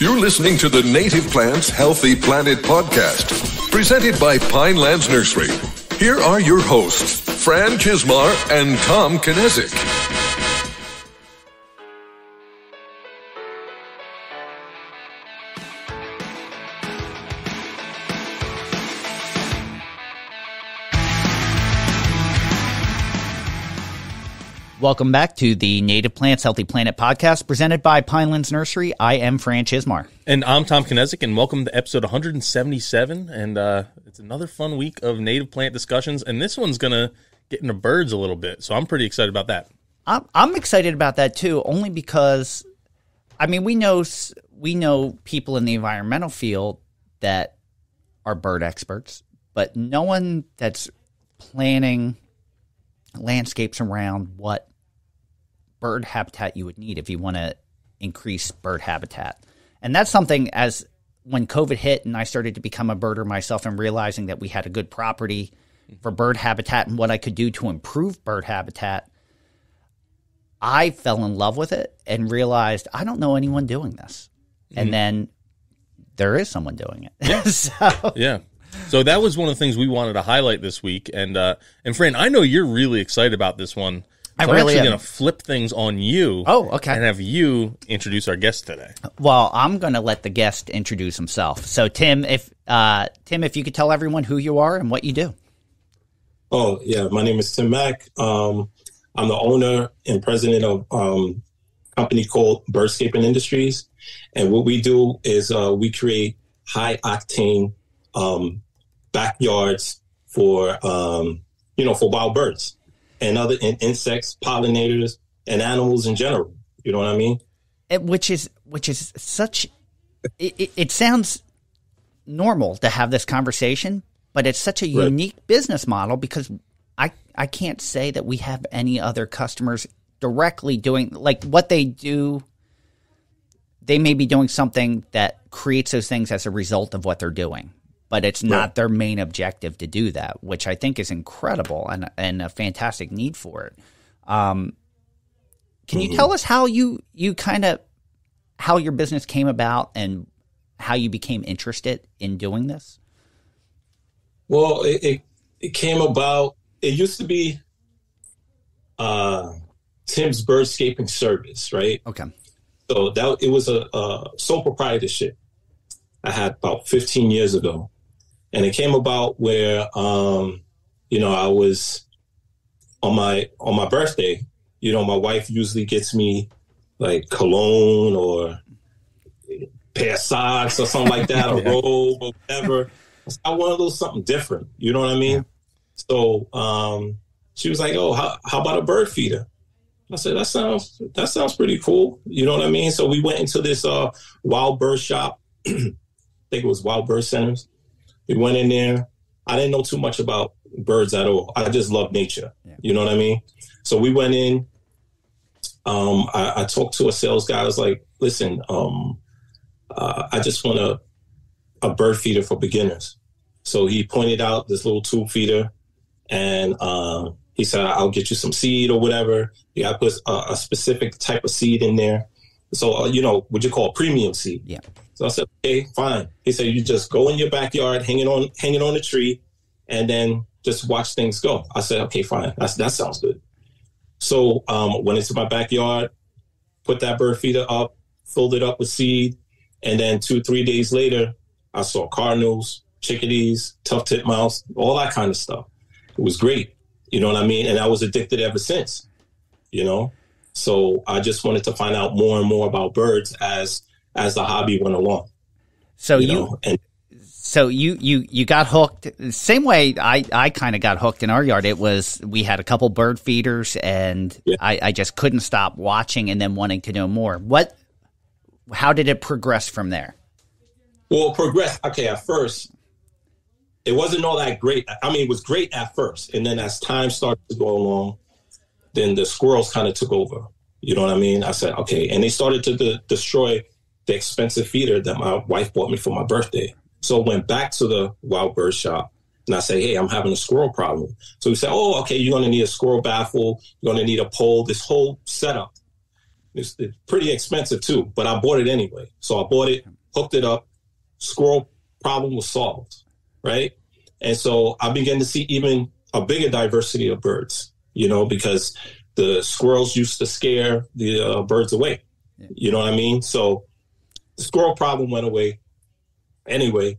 You're listening to the Native Plants Healthy Planet podcast, presented by Pinelands Nursery. Here are your hosts, Fran Chismar and Tom Kinezic. Welcome back to the Native Plants Healthy Planet podcast presented by Pinelands Nursery. I am Fran Chismar. And I'm Tom Kinezic, and welcome to episode 177. And it's another fun week of native plant discussions, and this one's going to get into birds a little bit, so I'm pretty excited about that. I'm excited about that too, only because, I mean, we know people in the environmental field that are bird experts, but no one that's planning landscapes around what bird habitat you would need if you want to increase bird habitat. And that's something, as when COVID hit and I started to become a birder myself and realizing that we had a good property for bird habitat and what I could do to improve bird habitat, I fell in love with it and realized I don't know anyone doing this. And then there is someone doing it. Yeah. So that was one of the things we wanted to highlight this week. And Fran, I know you're really excited about this one. So I'm actually going to flip things on you. Oh, okay. And have you introduce our guest today. Well, I'm going to let the guest introduce himself. So Tim, if you could tell everyone who you are and what you do. Oh, yeah. My name is Tim Mack. I'm the owner and president of a company called Birdscaping Industries. And what we do is we create high octane backyards for wild birds and other insects, pollinators, and animals in general. You know what I mean? Which is such. It sounds normal to have this conversation, but it's such a unique business model because I can't say that we have any other customers directly doing like what they do. They may be doing something that creates those things as a result of what they're doing, but it's not their main objective to do that, which I think is incredible and a fantastic need for it. Can you tell us how how your business came about and how you became interested in doing this? Well, it came about. It used to be Tim's Birdscaping Service, right? Okay. So it was a sole proprietorship I had about 15 years ago. And it came about where, I was on my birthday, my wife usually gets me like cologne or a pair of socks or something like that, a robe or whatever. I wanted a little something different. You know what I mean? Yeah. So she was like, oh, how about a bird feeder? I said, that sounds pretty cool. You know what I mean? So we went into this wild bird shop. I think it was Wild Bird Centers. We went in there. I didn't know too much about birds at all. I just love nature. Yeah. You know what I mean? So we went in. I talked to a sales guy. I was like, listen, I just want a bird feeder for beginners. So he pointed out this little tube feeder and he said, I'll get you some seed or whatever. You got to put a specific type of seed in there. So, what you call premium seed. Yeah. So I said, okay, fine. He said, you just go in your backyard, hang it on a tree, and then just watch things go. I said, okay, fine. That sounds good. So went into my backyard, put that bird feeder up, filled it up with seed. And then 2-3 days later, I saw cardinals, chickadees, tough titmouse, all that kind of stuff. It was great. You know what I mean? And I was addicted ever since, So I just wanted to find out more and more about birds as the hobby went along. So you got hooked. Same way I kind of got hooked in our yard. We had a couple bird feeders and I just couldn't stop watching and then wanting to know more. How did it progress from there? Well, okay, at first, it wasn't all that great. I mean, it was great at first. And then as time started to go along, then the squirrels kind of took over. You know what I mean? I said, okay. And they started to destroy the expensive feeder that my wife bought me for my birthday. So I went back to the wild bird shop and I say, hey, I'm having a squirrel problem. So we said, oh, okay, you're going to need a squirrel baffle. You're going to need a pole, this whole setup. It's pretty expensive too, but I bought it anyway. So I bought it, hooked it up. Squirrel problem was solved, right? And so I began to see even a bigger diversity of birds, because the squirrels used to scare the birds away. You know what I mean? So the squirrel problem went away. Anyway,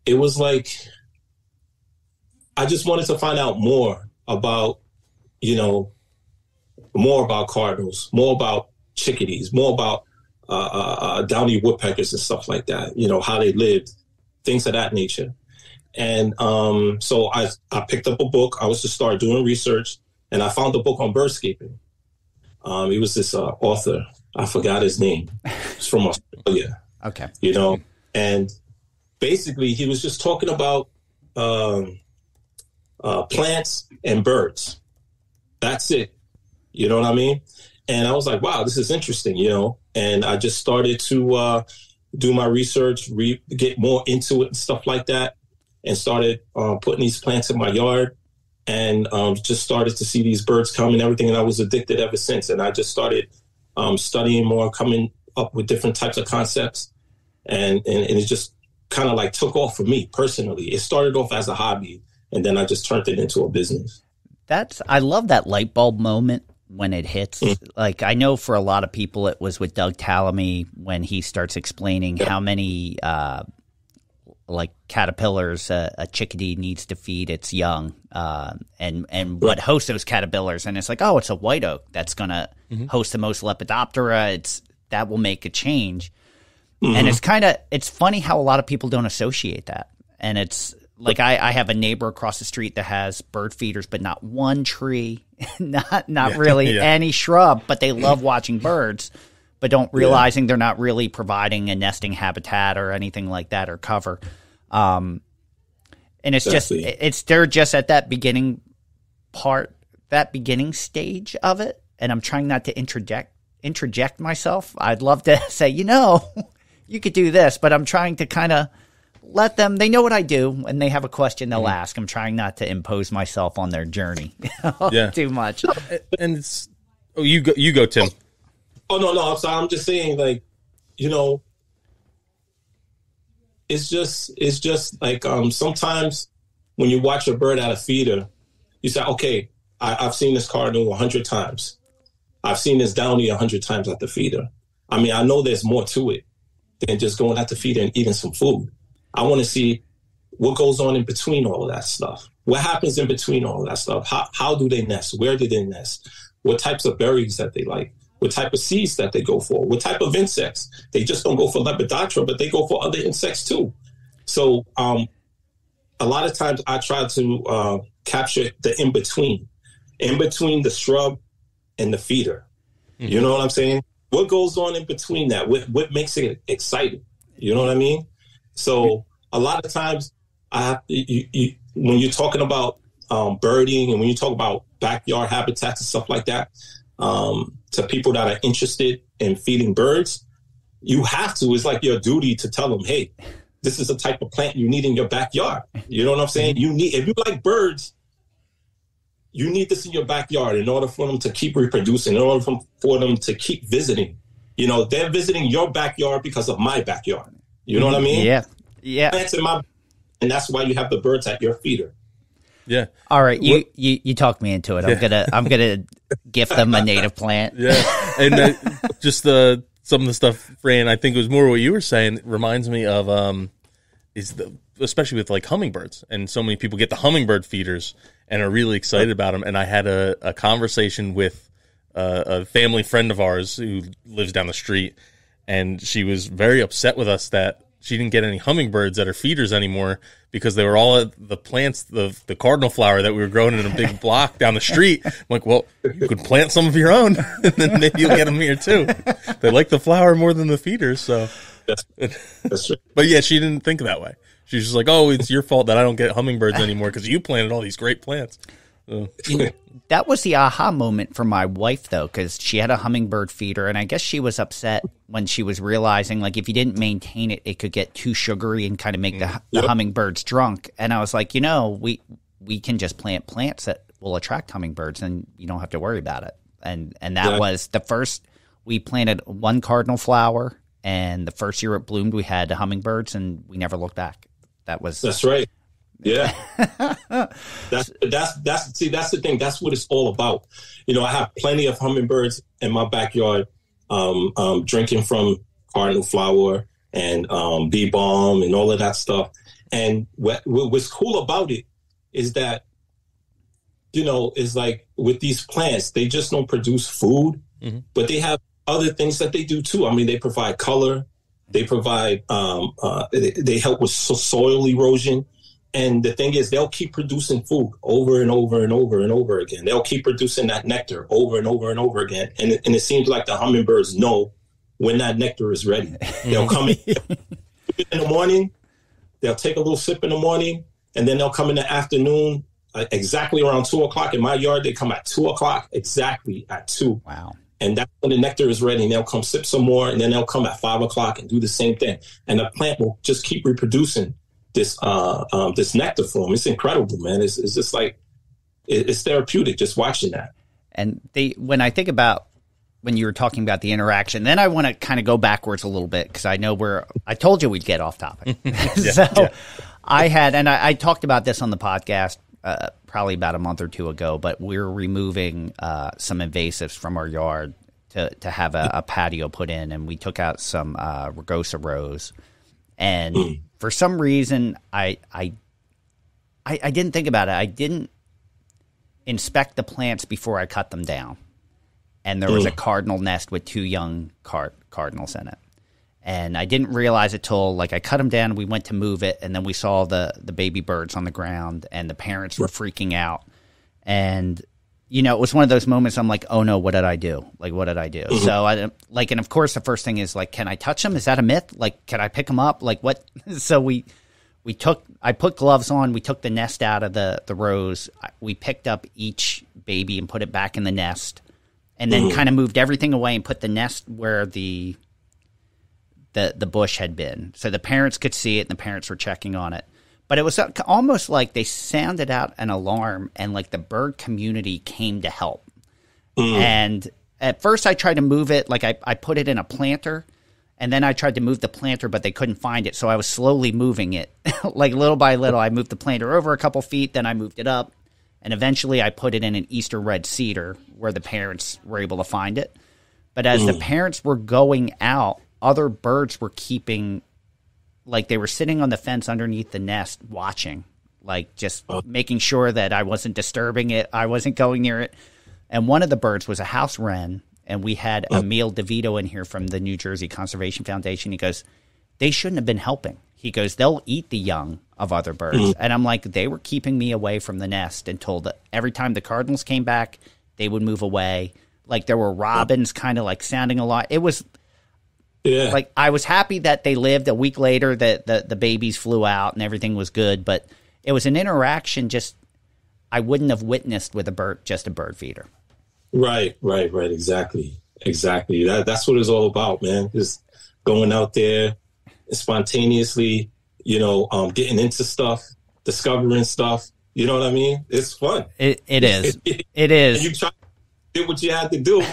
it was like I just wanted to find out more about, more about cardinals, more about chickadees, more about downy woodpeckers and stuff like that, how they lived, things of that nature. And so I picked up a book. I was to start doing research, and I found a book on birdscaping. He was this author. I forgot his name. He's from Australia. Okay. And basically he was just talking about plants and birds. That's it. You know what I mean? And I was like, wow, this is interesting, and I just started to do my research, get more into it and stuff like that, and started putting these plants in my yard, and just started to see these birds come and everything. And I was addicted ever since. And I just started studying more, coming up with different types of concepts. And it just kind of like took off for me personally. It started off as a hobby, and then I just turned it into a business. I love that light bulb moment when it hits. Like, I know for a lot of people it was with Doug Tallamy when he starts explaining how many like caterpillars a chickadee needs to feed its young, and what hosts those caterpillars. And it's like, oh, it's a white oak that's going to host the most Lepidoptera. That will make a change. And it's funny how a lot of people don't associate that. And it's like, I have a neighbor across the street that has bird feeders, but not one tree, not really any shrub, but they love watching birds, but don't realizing they're not really providing a nesting habitat or anything like that, or cover. And it's they're just at that beginning stage of it. And I'm trying not to interject myself. I'd love to say, you could do this, but I'm trying to kind of let them, they know what I do, and they have a question they'll ask. I'm trying not to impose myself on their journey too much. And it's, you go, Tim. Oh, no. I'm just saying, like, it's just like, sometimes when you watch a bird at a feeder, you say, okay, I've seen this cardinal 100 times. I've seen this downy 100 times at the feeder. I mean, I know there's more to it than just going at the feeder and eating some food. I want to see what goes on in between all of that stuff. What happens in between all of that stuff? How do they nest? Where do they nest? What types of berries that they like? What type of seeds that they go for? What type of insects? They just don't go for Lepidoptera, but they go for other insects too. So a lot of times I try to capture the in-between the shrub and the feeder. You know what I'm saying? What goes on in between that? What makes it exciting? You know what I mean? So a lot of times when you're talking about birding, and when you talk about backyard habitats and stuff like that, to people that are interested in feeding birds, you have to, it's like your duty to tell them, hey, this is a type of plant you need in your backyard. You know what I'm saying? If you like birds, you need this in your backyard in order for them to keep reproducing, in order for them to keep visiting. They're visiting your backyard because of my backyard. You know what I mean? Yeah. Plants in and that's why you have the birds at your feeder. Yeah. All right. You talked me into it. I'm gonna gift them a native plant. Yeah. And just some of the stuff, Fran, I think it was more what you were saying, reminds me of especially with like hummingbirds, and so many people get the hummingbird feeders and are really excited about them. And I had a conversation with a family friend of ours who lives down the street, and she was very upset with us that she didn't get any hummingbirds at her feeders anymore because they were all at the plants, the cardinal flower that we were growing in a big block down the street. I'm like, well, you could plant some of your own, and then maybe you'll get them here too. They like the flower more than the feeders, so. That's true. But yeah, she didn't think that way. She's just like, oh, it's your fault that I don't get hummingbirds anymore because you planted all these great plants. So. That was the aha moment for my wife, though, because she had a hummingbird feeder, and I guess she was upset when she was realizing, like, if you didn't maintain it, it could get too sugary and kind of make the hummingbirds drunk. And I was like, we can just plant plants that will attract hummingbirds, and you don't have to worry about it. And that was the first. We planted one cardinal flower, and the first year it bloomed, we had hummingbirds, and we never looked back. That's right. Yeah. that's the thing. That's what it's all about. I have plenty of hummingbirds in my backyard, drinking from cardinal flower and bee balm and all of that stuff. And what's cool about it is that, is like with these plants, they just don't produce food, but they have other things that they do too. I mean, they provide color, they provide, they help with soil erosion. And the thing is, they'll keep producing food over and over and over and over again. They'll keep producing that nectar over and over and over again. And it seems like the hummingbirds know when that nectar is ready. They'll come in the morning, they'll take a little sip in the morning, and then they'll come in the afternoon, exactly around 2 o'clock. In my yard, they come at 2 o'clock, exactly at 2. Wow. And that's when the nectar is ready, and they'll come sip some more, and then they'll come at 5 o'clock and do the same thing. And the plant will just keep reproducing this nectar for them. It's incredible, man. It's just like, it's therapeutic just watching that. And when I think about when you were talking about the interaction, then I want to kind of go backwards a little bit, because I know I told you we'd get off topic. I talked about this on the podcast probably about a month or two ago, but we're removing some invasives from our yard to have a patio put in, and we took out some rugosa rose. And for some reason, I didn't think about it. I didn't inspect the plants before I cut them down. And there was a cardinal nest with 2 young cardinals in it. And I didn't realize it till, I cut them down, we went to move it, and then we saw the baby birds on the ground, and the parents were freaking out. And, it was one of those moments I'm like, oh no, what did I do? What did I do? So and of course the first thing is can I touch them? Is that a myth? Can I pick them up? What? So I put gloves on, we took the nest out of the rose, we picked up each baby and put it back in the nest, and then kind of moved everything away and put the nest where the bush had been. So the parents could see it, and the parents were checking on it. But it was almost like they sounded out an alarm, and the bird community came to help. And at first I tried to move it, I put it in a planter, and then I tried to move the planter, but they couldn't find it. So I was slowly moving it. Little by little, I moved the planter over a couple feet, then I moved it up. And eventually I put it in an Easter red cedar where the parents were able to find it. But as the parents were going out, other birds were keeping, they were sitting on the fence underneath the nest watching, just making sure that I wasn't disturbing it, I wasn't going near it. And one of the birds was a house wren, and we had Emil DeVito in here from the New Jersey Conservation Foundation. He goes, they shouldn't have been helping. He goes, they'll eat the young of other birds. And I'm like, they were keeping me away from the nest until every time the cardinals came back, they would move away. There were robins kind of sounding a lot. It was I was happy that they lived. A week later that the babies flew out and everything was good, but it was an interaction I wouldn't have witnessed with just a bird feeder. Right. Exactly. That's what it's all about, man. Just going out there spontaneously, getting into stuff, discovering stuff. You know what I mean? It's fun. It is. It is. You did what you had to do.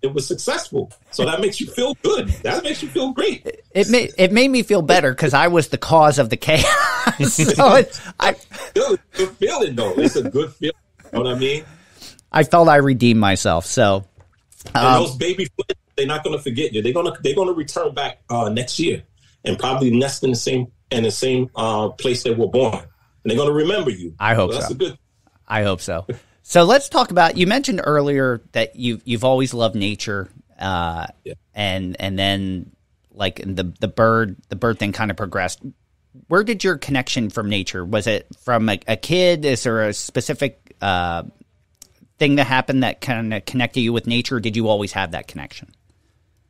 It was successful. So that makes you feel good. That makes you feel great. It made me feel better because I was the cause of the chaos. So good feeling, though. It's a good feeling. You know what I mean? I felt I redeemed myself. So and those baby flits, they're not going to forget you. They're going to return back next year and probably nest in the same place they were born. And they're going to remember you. I hope so. That's a good. I hope so. So let's talk about, you mentioned earlier that you've always loved nature, and then the bird thing kind of progressed. Where did your connection from nature? Was it from a kid? Is there a specific thing that happened that kind of connected you with nature? Or did you always have that connection?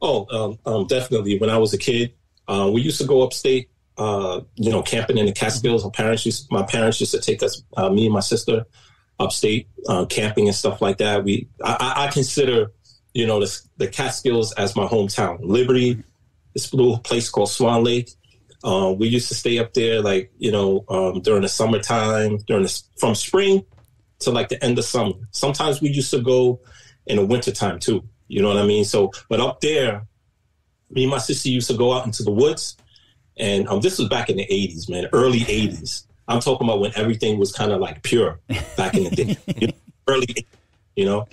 Oh, definitely. When I was a kid, we used to go upstate, camping in the Catskills. My parents used to take us, me and my sister, upstate, camping and stuff like that. I consider, the Catskills as my hometown. Liberty, this little place called Swan Lake. We used to stay up there, during the summertime, from spring to the end of summer. Sometimes we used to go in the wintertime too. You know what I mean? So, but up there, me and my sister used to go out into the woods, and this was back in the 80s, man, early 80s. I'm talking about when everything was kind of like pure back in the day, early 80s, you know?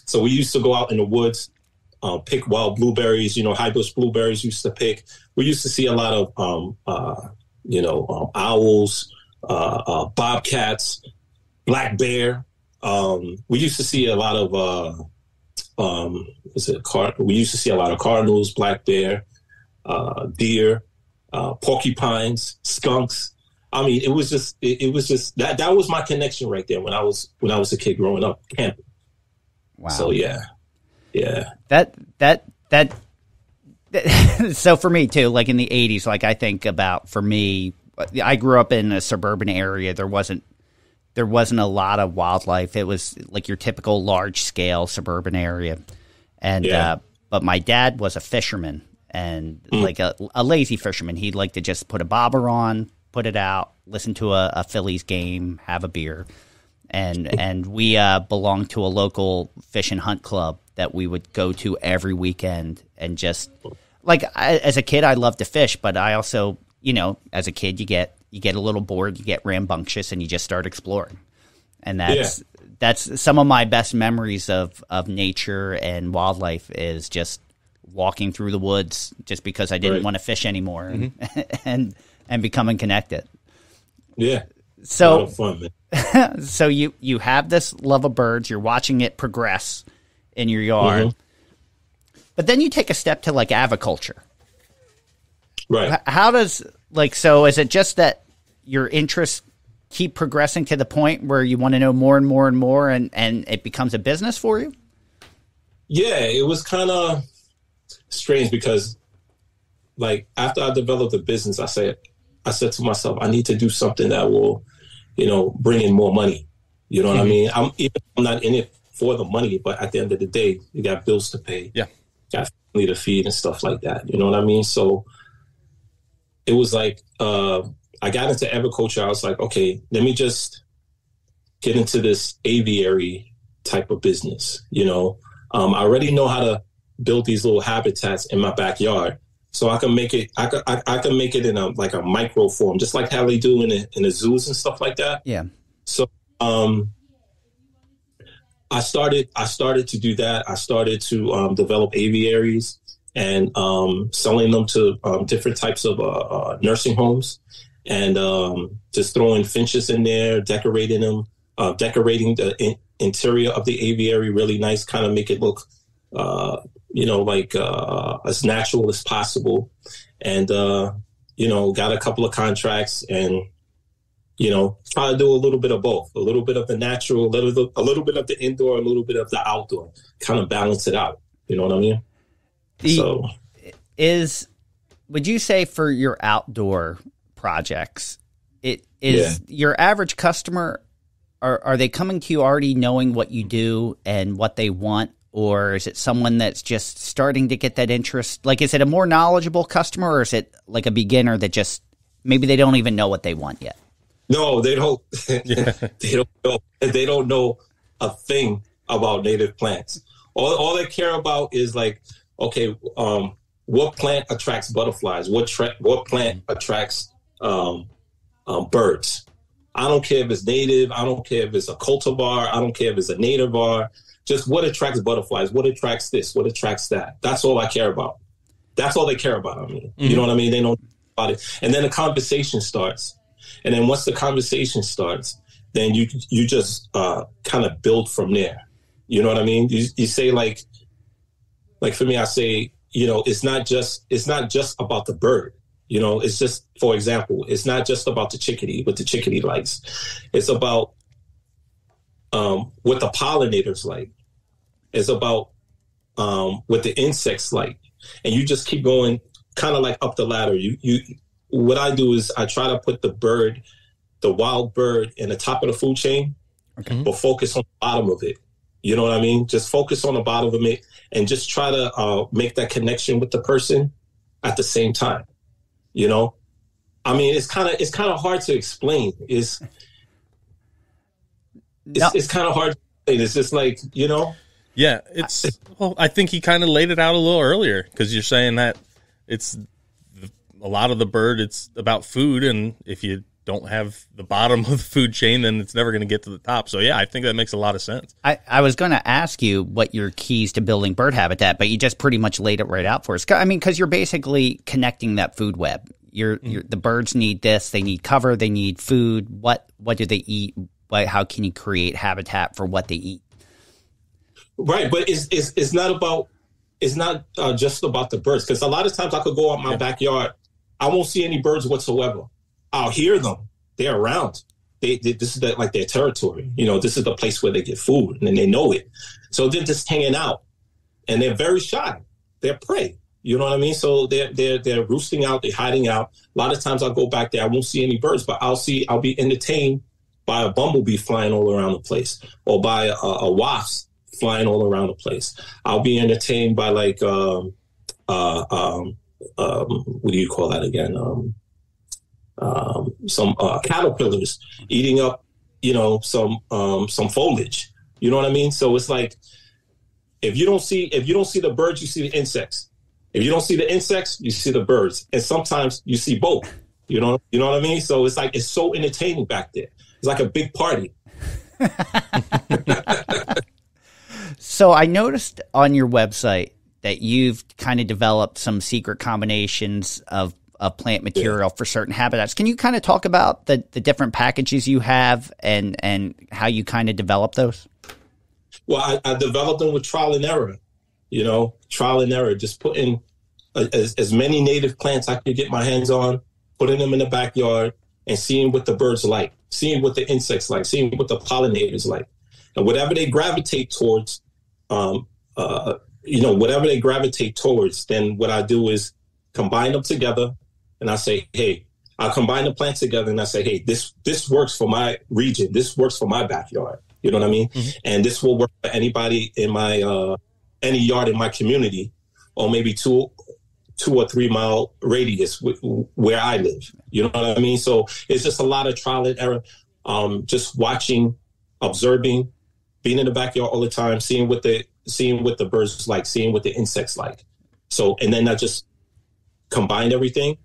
So we used to go out in the woods, pick wild blueberries, high bush blueberries used to pick. We used to see a lot of, owls, bobcats, black bear. We used to see a lot of, we used to see a lot of cardinals, black bear, deer, porcupines, skunks. I mean, it was just that was my connection right there when I was a kid growing up camping. Wow. So yeah. That so for me too, like in the 80s, like I think about, for me, I grew up in a suburban area. There wasn't a lot of wildlife. It was like your typical large scale suburban area. And but my dad was a fisherman, and like a lazy fisherman. He'd like to just put a bobber on, put it out, listen to a Phillies game, have a beer. And we belonged to a local fish and hunt club that we would go to every weekend. And just like as a kid, I loved to fish, but I also, as a kid, you get a little bored, you get rambunctious, and you just start exploring. And that's some of my best memories of nature and wildlife, is just walking through the woods just because I didn't want to fish anymore, and becoming connected. Yeah. So, a lot of fun, man. So you have this love of birds, you're watching it progress in your yard, but then you take a step to like aviculture. Right. How does, so is it just that your interests keep progressing to the point where you want to know more and more and more, and it becomes a business for you? Yeah, it was kind of strange because like after I developed the business, I said to myself, I need to do something that will, bring in more money. You know what I mean? I'm not in it for the money, but at the end of the day, you got bills to pay. Yeah. Got family to feed and stuff like that. You know what I mean? So it was like, I got into aviculture. I was like, okay, let me just get into this aviary type of business. I already know how to build these little habitats in my backyard. So I can make it. I can make it in a micro form, just like how they do in the zoos and stuff like that. Yeah. So I started to do that. I started to develop aviaries and selling them to different types of nursing homes, and just throwing finches in there, decorating them, decorating the interior of the aviary really nice, kind of make it look as natural as possible. And, got a couple of contracts and, try to do a little bit of both, a little bit of the natural, a little bit of the indoor, a little bit of the outdoor, kind of balance it out. You know what I mean? Would you say for your outdoor projects, your average customer, are they coming to you already knowing what you do and what they want? Or is it someone that's just starting to get that interest? Like, is it a more knowledgeable customer, or is it like a beginner that just maybe they don't even know what they want yet? No, they don't. They don't know. They don't know a thing about native plants. All they care about is like, okay, what plant attracts butterflies? What plant attracts birds? I don't care if it's native. I don't care if it's a cultivar. I don't care if it's a nativar. Just what attracts butterflies, what attracts this, what attracts that. That's all I care about. That's all they care about. I mean, you know what I mean? They know about it. And then the conversation starts. And then once the conversation starts, then you just kind of build from there. You know what I mean? You say like for me, I say, it's not just about the bird. It's just, for example, it's not just about the chickadee, what the chickadee likes. It's about what the pollinators like. It's about what the insects like. And you just keep going kind of like up the ladder. What I do is I try to put the wild bird in the top of the food chain, but focus on the bottom of it. You know what I mean? Just focus on the bottom of it and just try to make that connection with the person at the same time. I mean, it's kind of hard to explain. It's kind of hard to It's just like, Yeah, it's well. I think he kind of laid it out a little earlier because you're saying that it's a lot of the bird. It's about food, and if you don't have the bottom of the food chain, then it's never going to get to the top. So yeah, I think that makes a lot of sense. I was going to ask you what your keys to building bird habitat, but you just pretty much laid it right out for us. I mean, because you're basically connecting that food web. The birds need this. They need cover. They need food. What do they eat? How can you create habitat for what they eat? Right, but it's not just about the birds, because a lot of times I could go out my backyard, I won't see any birds whatsoever. I'll hear them; they're around. This is like their territory. This is the place where they get food, and they know it. So they're just hanging out, and they're very shy. They're prey. You know what I mean? So they're roosting out. They're hiding out. A lot of times I'll go back there. I won't see any birds, but I'll be entertained by a bumblebee flying all around the place, or by a wasp flying all around the place. I'll be entertained by like what do you call that again? Some caterpillars eating up, some foliage. You know what I mean? So it's like if you don't see the birds, you see the insects. If you don't see the insects, you see the birds, and sometimes you see both. You know what I mean? So it's like it's so entertaining back there. It's like a big party. So I noticed on your website that you've kind of developed some secret combinations of plant material for certain habitats. Can you kind of talk about the different packages you have and how you kind of develop those? Well, I developed them with trial and error. Trial and error, just putting as many native plants I could get my hands on, putting them in the backyard and seeing what the birds like, seeing what the insects like, seeing what the pollinators like. And whatever they gravitate towards, then what I do is combine them together. And I say, hey, I'll combine the plants together and I say, hey, this works for my region. This works for my backyard. You know what I mean? Mm-hmm. And this will work for anybody in my, any yard in my community, or maybe 2 or 3 mile radius where I live. You know what I mean? So it's just a lot of trial and error. Just watching, observing, being in the backyard all the time, seeing what the birds like, seeing what the insects like. So, and then I just combine everything,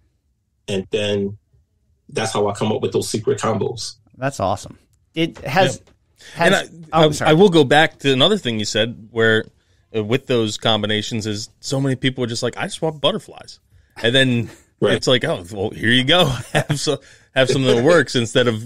and then that's how I come up with those secret combos. That's awesome. It has. Yeah. And I will go back to another thing you said where with those combinations is so many people are just like, I just want butterflies. And then It's like, oh, well, here you go. have something that works instead of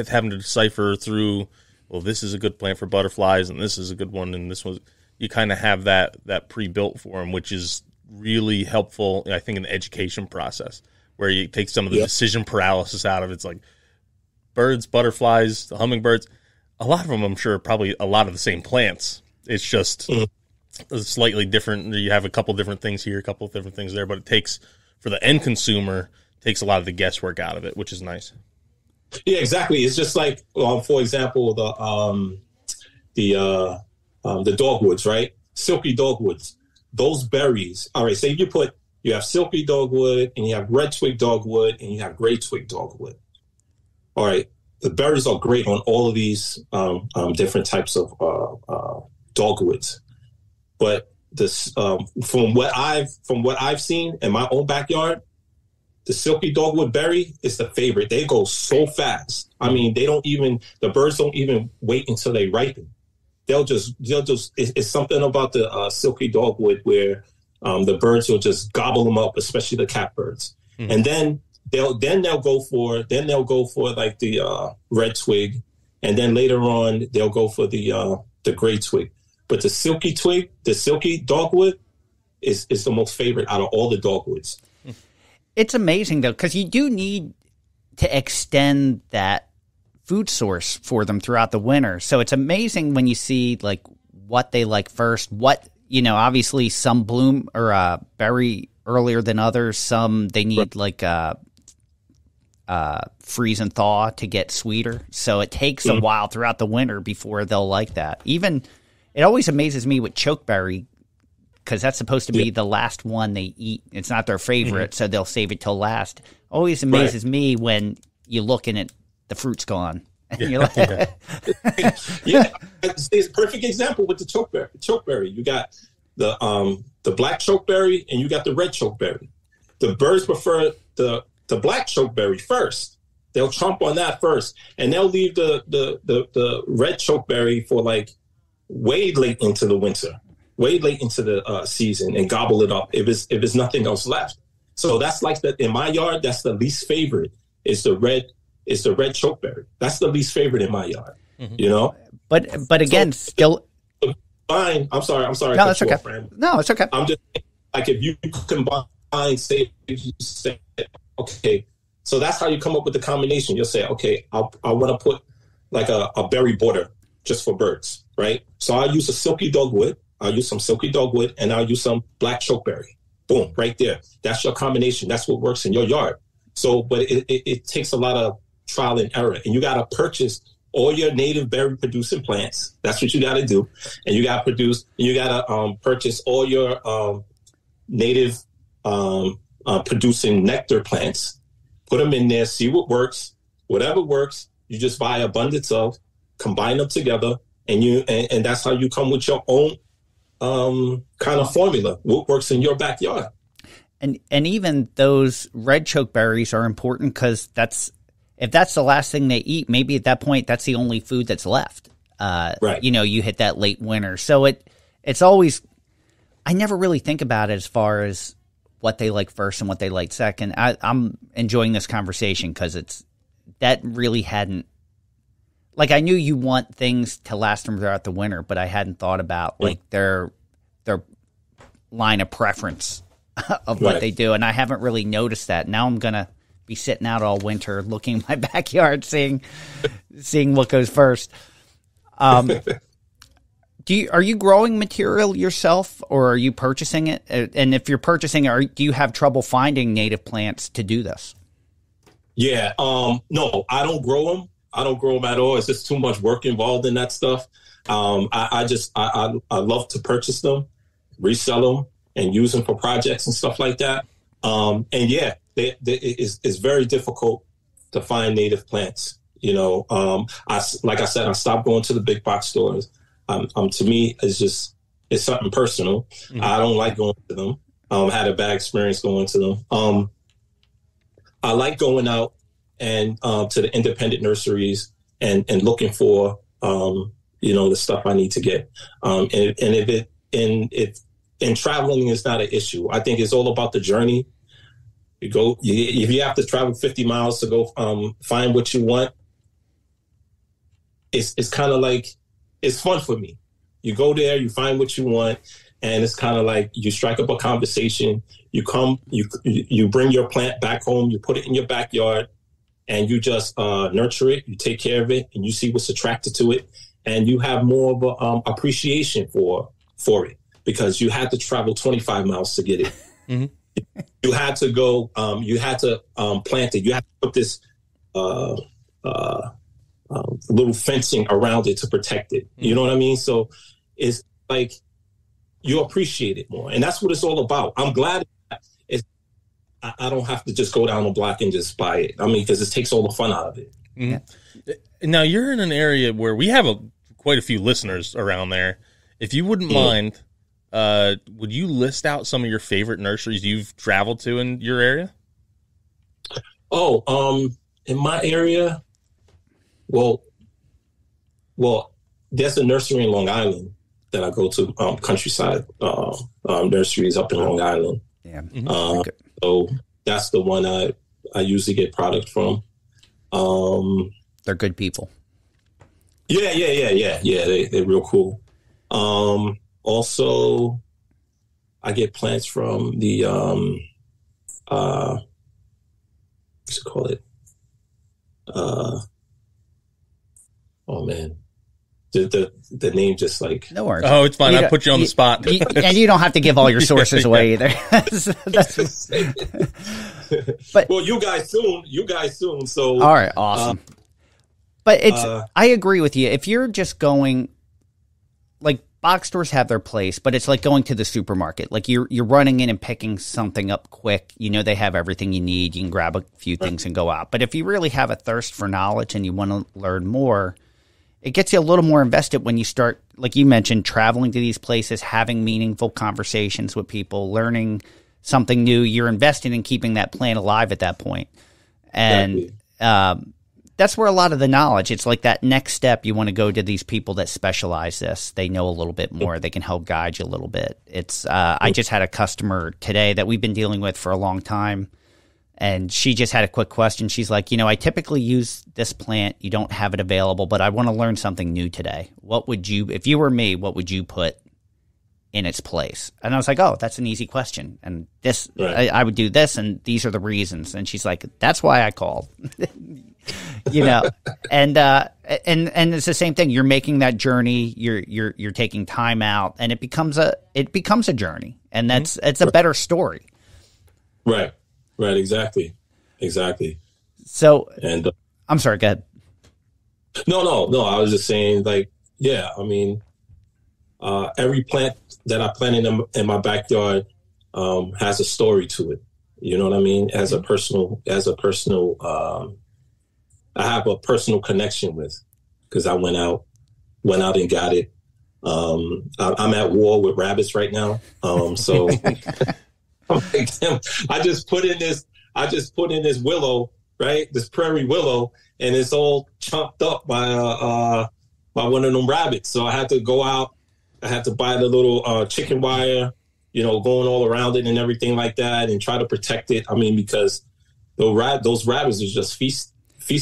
having to decipher through, well, this is a good plant for butterflies and this is a good one. And this one, you kind of have that pre-built for them, which is really helpful, I think, in the education process where you take some of the decision paralysis out of it. It's like birds, butterflies, the hummingbirds, a lot of them, I'm sure, are probably a lot of the same plants. It's just slightly different. You have a couple different things here, a couple of different things there, but it takes, for the end consumer, takes a lot of the guesswork out of it, which is nice. Yeah, exactly. It's just like, for example, the dogwoods, right? Silky dogwoods. Those berries. All right, say you have silky dogwood, and you have red twig dogwood, and you have gray twig dogwood. All right, the berries are great on all of these different types of dogwoods. But this, from what I've seen in my own backyard, the silky dogwood berry is the favorite. They go so fast. I mean, the birds don't even wait until they ripen. They'll just, it's something about the silky dogwood where the birds will just gobble them up, especially the catbirds. Mm-hmm. And then they'll go for like the red twig. And then later on, they'll go for the gray twig. But the silky dogwood is the most favorite out of all the dogwoods. It's amazing, though, because you do need to extend that food source for them throughout the winter. So it's amazing when you see like what they like first, obviously some bloom or berry earlier than others. Some they need like freeze and thaw to get sweeter. So it takes a while throughout the winter before they'll like that. Even it always amazes me with chokeberry, because that's supposed to be the last one they eat. It's not their favorite, so they'll save it till last. Always amazes me when you look and the fruit's gone, And you're like, Yeah, it's a perfect example with the chokeberry. You got the black chokeberry and you got the red chokeberry. The birds prefer the black chokeberry first. They'll chomp on that first, and they'll leave the red chokeberry for like way late into the winter, way late into the season, and gobble it up if there's nothing else left. So that's like in my yard. That's the least favorite. Is the red chokeberry. That's the least favorite in my yard. Mm-hmm. You know. But again, still. Fine. I'm sorry. No, it's okay. No, it's okay. I'm just like, if you combine, say, okay, so that's how you come up with the combination. You'll say, okay, I want to put like a berry border just for birds, right? So I'll use a silky dogwood. I'll use some silky dogwood, and I'll use some black chokeberry. Boom, right there. That's your combination. That's what works in your yard. So, but it takes a lot of trial and error, and you got to purchase all your native berry producing plants. That's what you got to do. And you got to purchase all your native producing nectar plants, put them in there, see what works. Whatever works, you just buy abundance of, combine them together, and that's how you come with your own kind of formula, what works in your backyard. And even those red chokeberries are important because if that's the last thing they eat, maybe at that point that's the only food that's left. Right. You know, you hit that late winter. So it's always, I never really think about it as far as what they like first and what they like second. I'm enjoying this conversation because that really hadn't, like, I knew you want things to last them throughout the winter, but I hadn't thought about like their line of preference of what they do. And I haven't really noticed that. Now I'm going to be sitting out all winter looking in my backyard, seeing what goes first. Are you growing material yourself, or are you purchasing it? And if you're purchasing it, do you have trouble finding native plants to do this? Yeah. No, I don't grow them. I don't grow them at all. It's just too much work involved in that stuff. I love to purchase them, resell them, and use them for projects and stuff like that. And yeah, it's very difficult to find native plants. You know, like I said, I stopped going to the big box stores. To me, it's something personal. Mm-hmm. I don't like going to them. Had a bad experience going to them. I like going out and to the independent nurseries and looking for the stuff I need to get. And traveling is not an issue. I think it's all about the journey. If you have to travel 50 miles to go find what you want, it's kind of like, it's fun for me. You go there, you find what you want, and it's kind of like you strike up a conversation. You bring your plant back home, you put it in your backyard, and you just nurture it, you take care of it, and you see what's attracted to it, and you have more of a appreciation for it, because you had to travel 25 miles to get it. Mm-hmm. You had to go, plant it. You had to put this little fencing around it to protect it. You know what I mean? So it's like you appreciate it more. And that's what it's all about. I'm glad I don't have to just go down the block and just buy it. I mean, because it takes all the fun out of it. Mm-hmm. Now, you're in an area where we have quite a few listeners around there. If you wouldn't mind, would you list out some of your favorite nurseries you've traveled to in your area? Oh, in my area, well, there's a nursery in Long Island that I go to, Countryside Nurseries up in Long Island. Yeah. So that's the one I usually get product from. They're good people. Yeah. They're real cool. Also, I get plants from the what's it call it? Oh man, the name just like, no worries. Oh, it's fine. I put you on the spot, and you don't have to give all your sources away either. But well, you guys soon. So all right, awesome. But it's I agree with you. If you're just going, like, box stores have their place, but it's like going to the supermarket. Like you're running in and picking something up quick. You know they have everything you need. You can grab a few things and go out. But if you really have a thirst for knowledge and you want to learn more, it gets you a little more invested when you start, like you mentioned, traveling to these places, having meaningful conversations with people, learning something new. You're investing in keeping that plant alive at that point. And that's where a lot of the knowledge, it's like that next step. You want to go to these people that specialize this. They know a little bit more. They can help guide you a little bit. It's I just had a customer today that we've been dealing with for a long time, and she just had a quick question. She's like, I typically use this plant. You don't have it available, but I want to learn something new today. What would you, if you were me, what would you put in its place? And I was like, oh, that's an easy question. And this, I would do this, and these are the reasons. And she's like, that's why I called. And it's the same thing. You're making that journey. You're taking time out, and it becomes a journey, and it's a better story. Right. Exactly. So, and I'm sorry. Go ahead. No. I was just saying, like, yeah. I mean, every plant that I planted in my backyard has a story to it. You know what I mean? As a personal, I have a personal connection with, because I went out and got it. I'm at war with rabbits right now. So I just put in this willow, right? This prairie willow, and it's all chopped up by one of them rabbits. So I had to go out. I had to buy the little chicken wire, going all around it and everything like that, and try to protect it. I mean, because those rabbits are just feast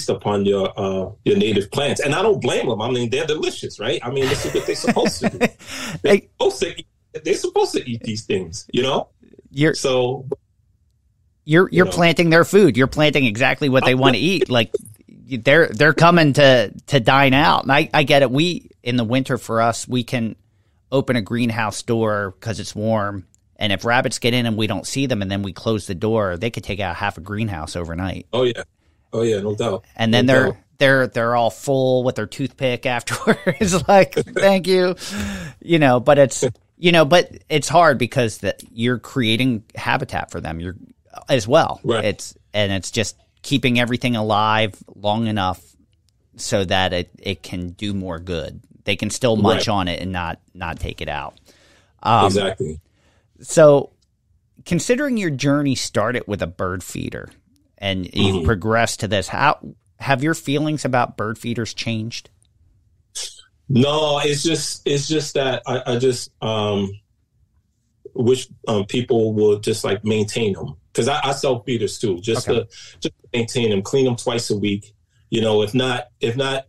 upon your native plants. And I don't blame them. I mean, they're delicious, right? I mean, this is what they're supposed to do. They're supposed to eat these things, You're planting their food. You're planting exactly what they want to eat. Like they're coming to dine out. And I get it. We, in the winter for us, we can open a greenhouse door because it's warm. And if rabbits get in and we don't see them and then we close the door, they could take out half a greenhouse overnight. Oh yeah, no doubt. And then they're all full with their toothpick afterwards. Like, thank you, But it's hard because you're creating habitat for them. As well. Right. It's just keeping everything alive long enough so that it can do more good. They can still munch on it and not take it out. Exactly. So, considering your journey started with a bird feeder and you've progressed to this, how have your feelings about bird feeders changed? No, it's just that I just wish people would just like maintain them, because I sell feeders too, just to maintain them, clean them twice a week. If not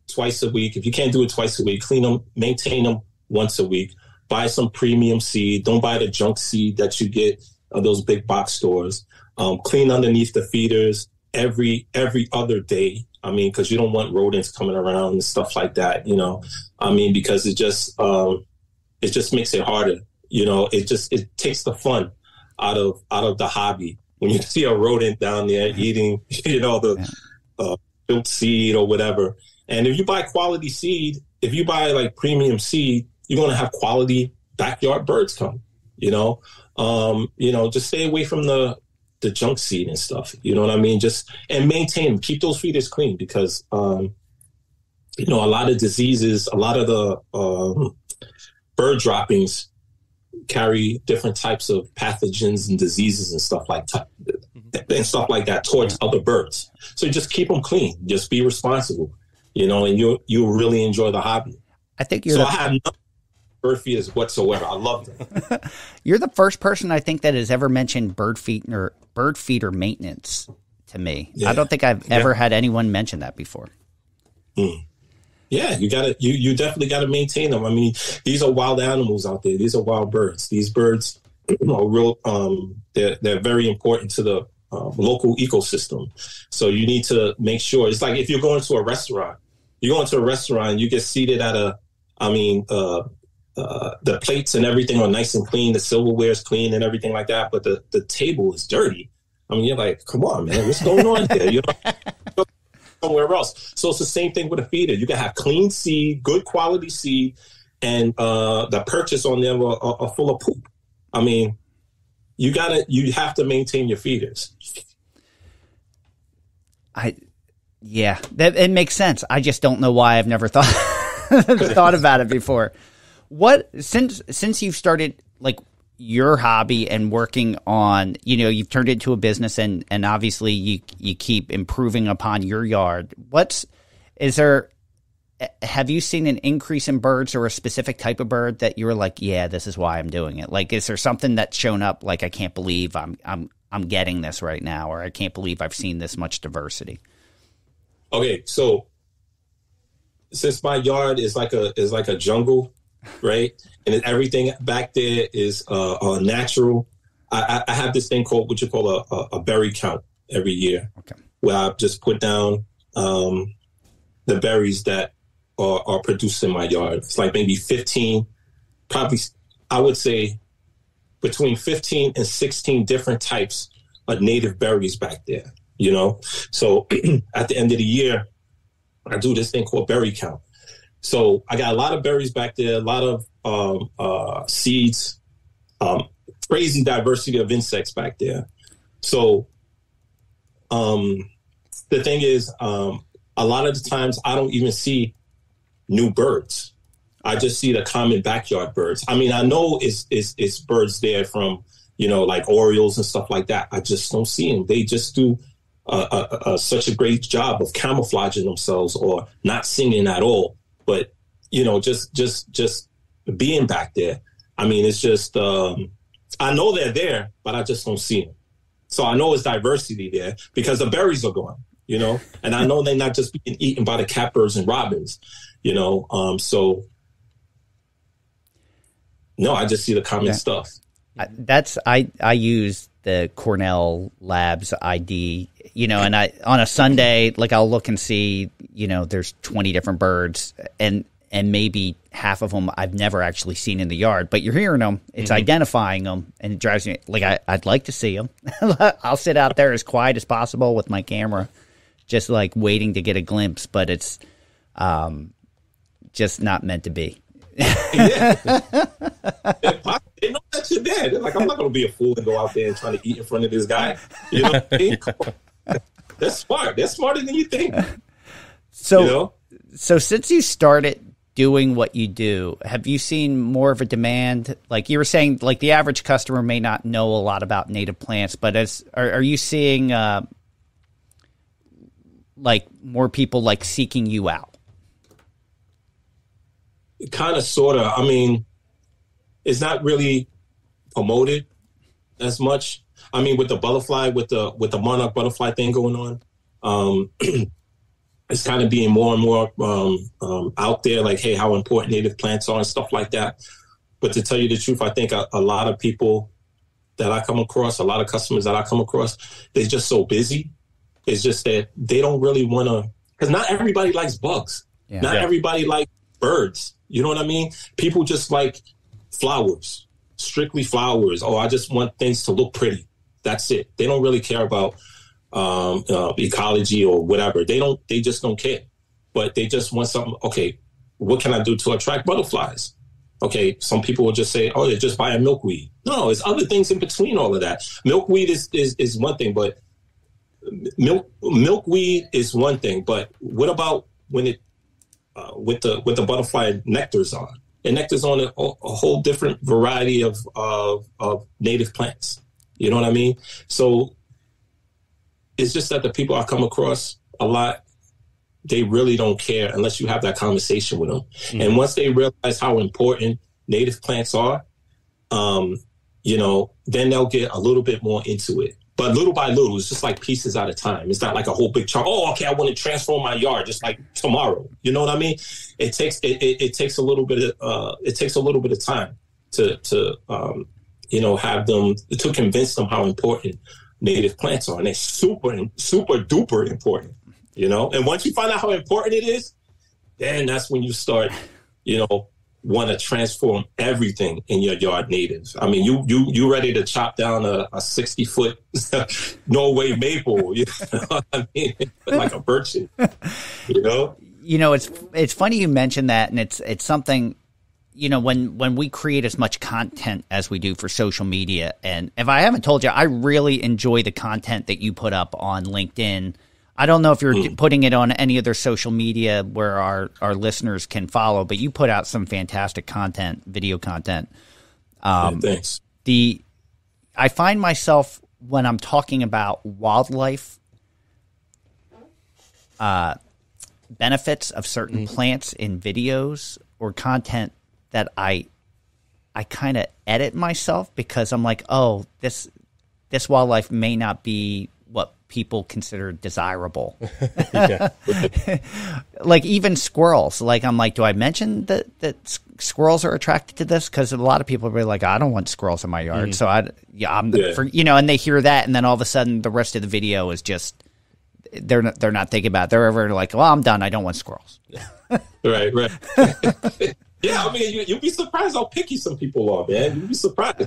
twice a week, if you can't do it twice a week, clean them, maintain them once a week. Buy some premium seed. Don't buy the junk seed that you get at those big box stores. Clean underneath the feeders every other day. I mean, because you don't want rodents coming around and stuff like that. I mean, because it just makes it harder. It takes the fun out of the hobby when you see a rodent down there eating, the built seed or whatever. And if you buy quality seed, if you buy like premium seed, you're going to have quality backyard birds come, just stay away from the junk seed and stuff. You know what I mean? And maintain them, keep those feeders clean, because, a lot of diseases, a lot of the bird droppings carry different types of pathogens and diseases and stuff like that towards other birds. So just keep them clean. Just be responsible, and you'll really enjoy the hobby. I think I have no bird feeders whatsoever. I love them. You're the first person I think that has ever mentioned bird feeder maintenance to me. Yeah. I don't think I've ever had anyone mention that before. Yeah, you definitely gotta maintain them. I mean, these are wild animals out there. These are wild birds. These birds are real. They're very important to the local ecosystem. So you need to make sure. It's like if you're going to a restaurant. You go into a restaurant, you get seated at the plates and everything are nice and clean. The silverware is clean and everything like that. But the table is dirty. I mean, you're like, come on, man, what's going on here? Somewhere else. So it's the same thing with a feeder. You can have clean seed, good quality seed, and the perches on them are full of poop. I mean, you have to maintain your feeders. It makes sense. I just don't know why I've never thought about it before. Since you've started like your hobby and working on, you've turned it into a business and obviously you keep improving upon your yard. Have you seen an increase in birds or a specific type of bird that you were like, yeah, this is why I'm doing it? Like, is there something that's shown up? Like, I can't believe I'm getting this right now, or I can't believe I've seen this much diversity. Okay. So since my yard is like a jungle, right? And everything back there is natural. I have this thing called what you call a berry count every year, okay, where I just put down the berries that are produced in my yard. It's like maybe 15, probably I would say between 15 and 16 different types of native berries back there, So at the end of the year, I do this thing called berry count. So I got a lot of berries back there, a lot of seeds, crazy diversity of insects back there. So the thing is, a lot of the times I don't even see new birds. I just see the common backyard birds. I mean, I know it's birds there from, like Orioles and stuff like that. I just don't see them. They just do such a great job of camouflaging themselves or not singing at all. But, just being back there. I mean, it's just, I know they're there, but I just don't see them. So I know it's diversity there because the berries are gone, and I know they're not just being eaten by the catbirds and robins, so no, I just see the common stuff. I use the Cornell Labs ID, and on a Sunday, like I'll look and see, there's 20 different birds and maybe half of them I've never actually seen in the yard, but you're hearing them, it's identifying them, and it drives me, like I'd like to see them. I'll sit out there as quiet as possible with my camera, just like waiting to get a glimpse, but it's just not meant to be. Yeah. They know that you're there. They're like, I'm not going to be a fool and go out there and try to eat in front of this guy. They're smart. They're smarter than you think. So since you started doing what you do, have you seen more of a demand? Like you were saying, like the average customer may not know a lot about native plants, but are you seeing like more people like seeking you out? Kind of, sort of. I mean, it's not really promoted as much. I mean, with the butterfly, with the monarch butterfly thing going on, it's kind of being more and more out there. Like, hey, how important native plants are and stuff like that. But to tell you the truth, I think a lot of people that I come across, a lot of customers that I come across, they're just so busy. It's just that they don't really want to, because not everybody likes bugs. Yeah. Not everybody likes birds. You know what I mean? People just like flowers, strictly flowers. Oh, I just want things to look pretty. That's it. They don't really care about ecology or whatever. They just don't care. But they just want something. Okay, what can I do to attract butterflies? Okay, some people will just say, oh, yeah, just buy a milkweed. No, it's other things in between all of that. Milkweed is one thing, but milkweed is one thing. But what about when it with the butterfly nectar's on? And nectar's on a whole different variety of native plants. You know what I mean? So it's just that the people I come across a lot, they really don't care unless you have that conversation with them. Mm-hmm. And once they realize how important native plants are, then they'll get a little bit more into it. But little by little, it's just like pieces at a time. It's not like a whole big chunk. Oh, okay, I want to transform my yard just like tomorrow. You know what I mean? It takes a little bit of time to have them, to convince them how important native plants are, and they're super duper important. And once you find out how important it is, then that's when you start, want to transform everything in your yard native. I mean, you ready to chop down a 60-foot Norway maple, you know what I mean? Like a birch, It's funny you mentioned that, and it's something when we create as much content as we do for social media, and if I haven't told you, I really enjoy the content that you put up on LinkedIn. I don't know if you're putting it on any other social media where our listeners can follow, but you put out some fantastic content, video content. Thanks. I find myself when I'm talking about wildlife benefits of certain plants in videos or content that I kind of edit myself, because I'm like, oh, this wildlife may not be what people consider desirable. Like even squirrels. Like I'm like, do I mention that squirrels are attracted to this? Because a lot of people are really like, I don't want squirrels in my yard. So and they hear that, and then all of a sudden the rest of the video is just they're not thinking about it. They're ever like, well, I'm done. I don't want squirrels. Right. Yeah, I mean, you'd be surprised how picky some people are, man. You'd be surprised,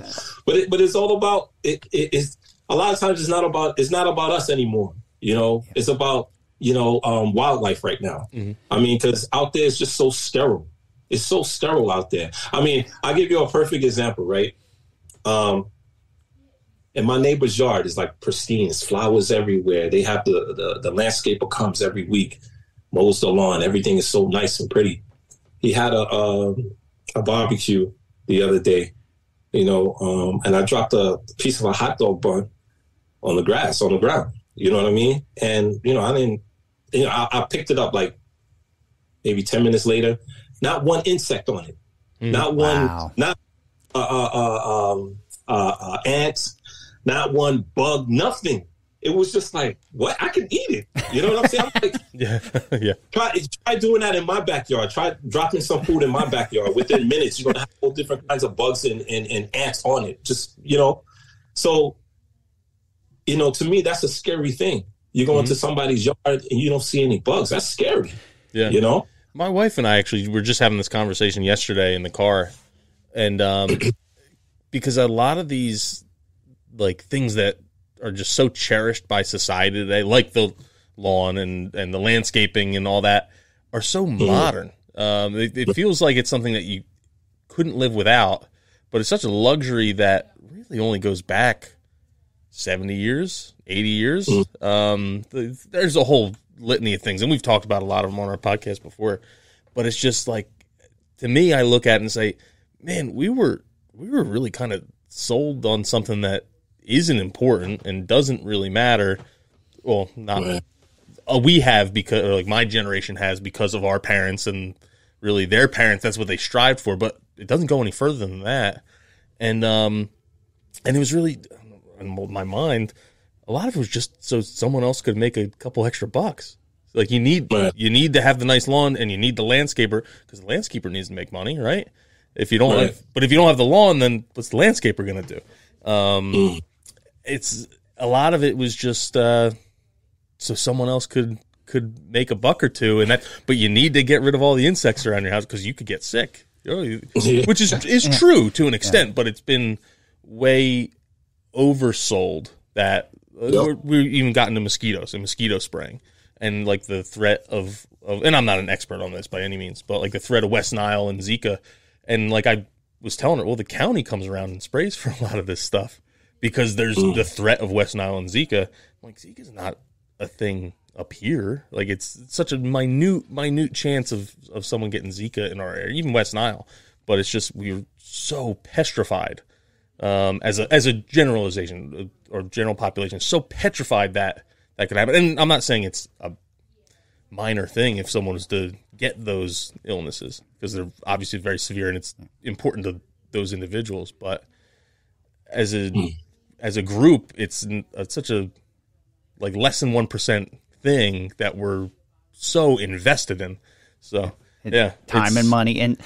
but it's all about it. It's a lot of times it's not about us anymore. It's about wildlife right now. I mean, because out there it's just so sterile. It's so sterile out there. I mean, I'll give you a perfect example, right? In my neighbor's yard, it's like pristine. It's flowers everywhere. They have the landscaper comes every week, mows the lawn. Everything is so nice and pretty. He had a barbecue the other day, and I dropped a piece of a hot dog bun on the grass, on the ground. You know what I mean? And, I didn't, I picked it up like maybe 10 minutes later. Not one insect on it. Not one, not ants, not one bug, nothing. It was just like, what? I can eat it. You know what I'm saying? I'm like, yeah. Try doing that in my backyard. Try dropping some food in my backyard. Within minutes, you're going to have all different kinds of bugs and ants on it. Just, So, to me, that's a scary thing. You go into somebody's yard and you don't see any bugs. That's scary. Yeah. My wife and I actually were just having this conversation yesterday in the car. And because a lot of these, like, things that are just so cherished by society today, like the lawn and the landscaping and all that, are so modern. It feels like it's something that you couldn't live without, but it's such a luxury that really only goes back 70 years, 80 years. There's a whole litany of things, and we've talked about a lot of them on our podcast before, but it's just like, to me, I look at it and say, man, we were really kind of sold on something that isn't important and doesn't really matter. Well, not we have, because, or like my generation has, because of our parents and really their parents. That's what they strived for, but it doesn't go any further than that. And it was really, in my mind, a lot of it was just so someone else could make a couple extra bucks. Like you need to have the nice lawn, and you need the landscaper, because the landscaper needs to make money, right? If you don't but if you don't have the lawn, then what's the landscaper going to do? It's a lot of it was just so someone else could make a buck or two, but you need to get rid of all the insects around your house because you could get sick, which is true to an extent, but it's been way oversold that we even got into mosquitoes and mosquito spraying, and like the threat of and I'm not an expert on this by any means, but like the threat of West Nile and Zika, and like I was telling her, well, the county comes around and sprays for a lot of this stuff, because there's the threat of West Nile and Zika. I'm like, Zika's not a thing up here. Like, it's such a minute chance of someone getting Zika in our area, even West Nile. But it's just, we're so petrified as a generalization or general population, so petrified that could happen. And I'm not saying it's a minor thing if someone was to get those illnesses, because they're obviously very severe and it's important to those individuals. But as a group, it's such a like less than 1% thing that we're so invested in. So time and money, and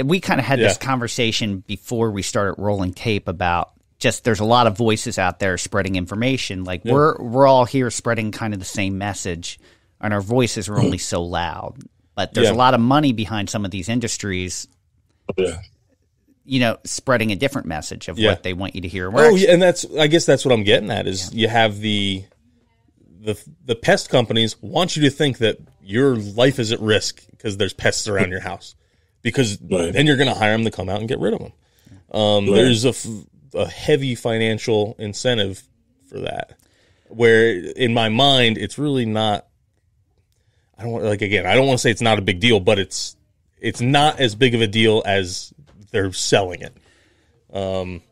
we kind of had this conversation before we started rolling tape about just there's a lot of voices out there spreading information. Like we're all here spreading kind of the same message, and our voices are only so loud. But there's a lot of money behind some of these industries. Spreading a different message of what they want you to hear. And I guess that's what I'm getting at is you have the pest companies want you to think that your life is at risk because there's pests around your house. because then you're going to hire them to come out and get rid of them. There's a heavy financial incentive for that, where in my mind, it's really not, I don't want to say it's not a big deal, but it's not as big of a deal as they're selling it. The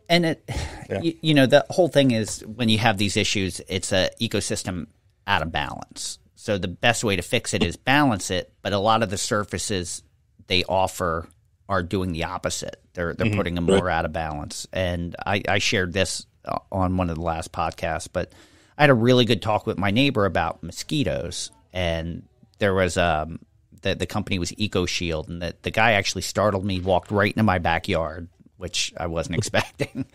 whole thing is when you have these issues, it's an ecosystem out of balance. So the best way to fix it is balance it, but a lot of the services they offer are doing the opposite. They're putting them more out of balance. And I shared this on one of the last podcasts, but I had a really good talk with my neighbor about mosquitoes, and there was the company was EcoShield, and the guy actually startled me, walked right into my backyard, which I wasn't expecting.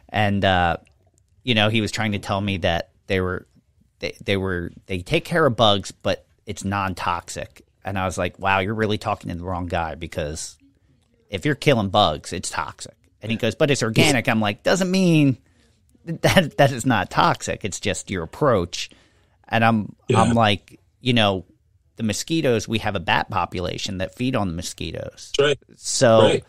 And, he was trying to tell me that they take care of bugs, but it's non-toxic. And I was like, wow, you're really talking to the wrong guy, because if you're killing bugs, it's toxic. And he goes, but it's organic. I'm like, doesn't mean that is not toxic. It's just your approach. And I'm like, the mosquitoes, we have a bat population that feed on the mosquitoes. Right. So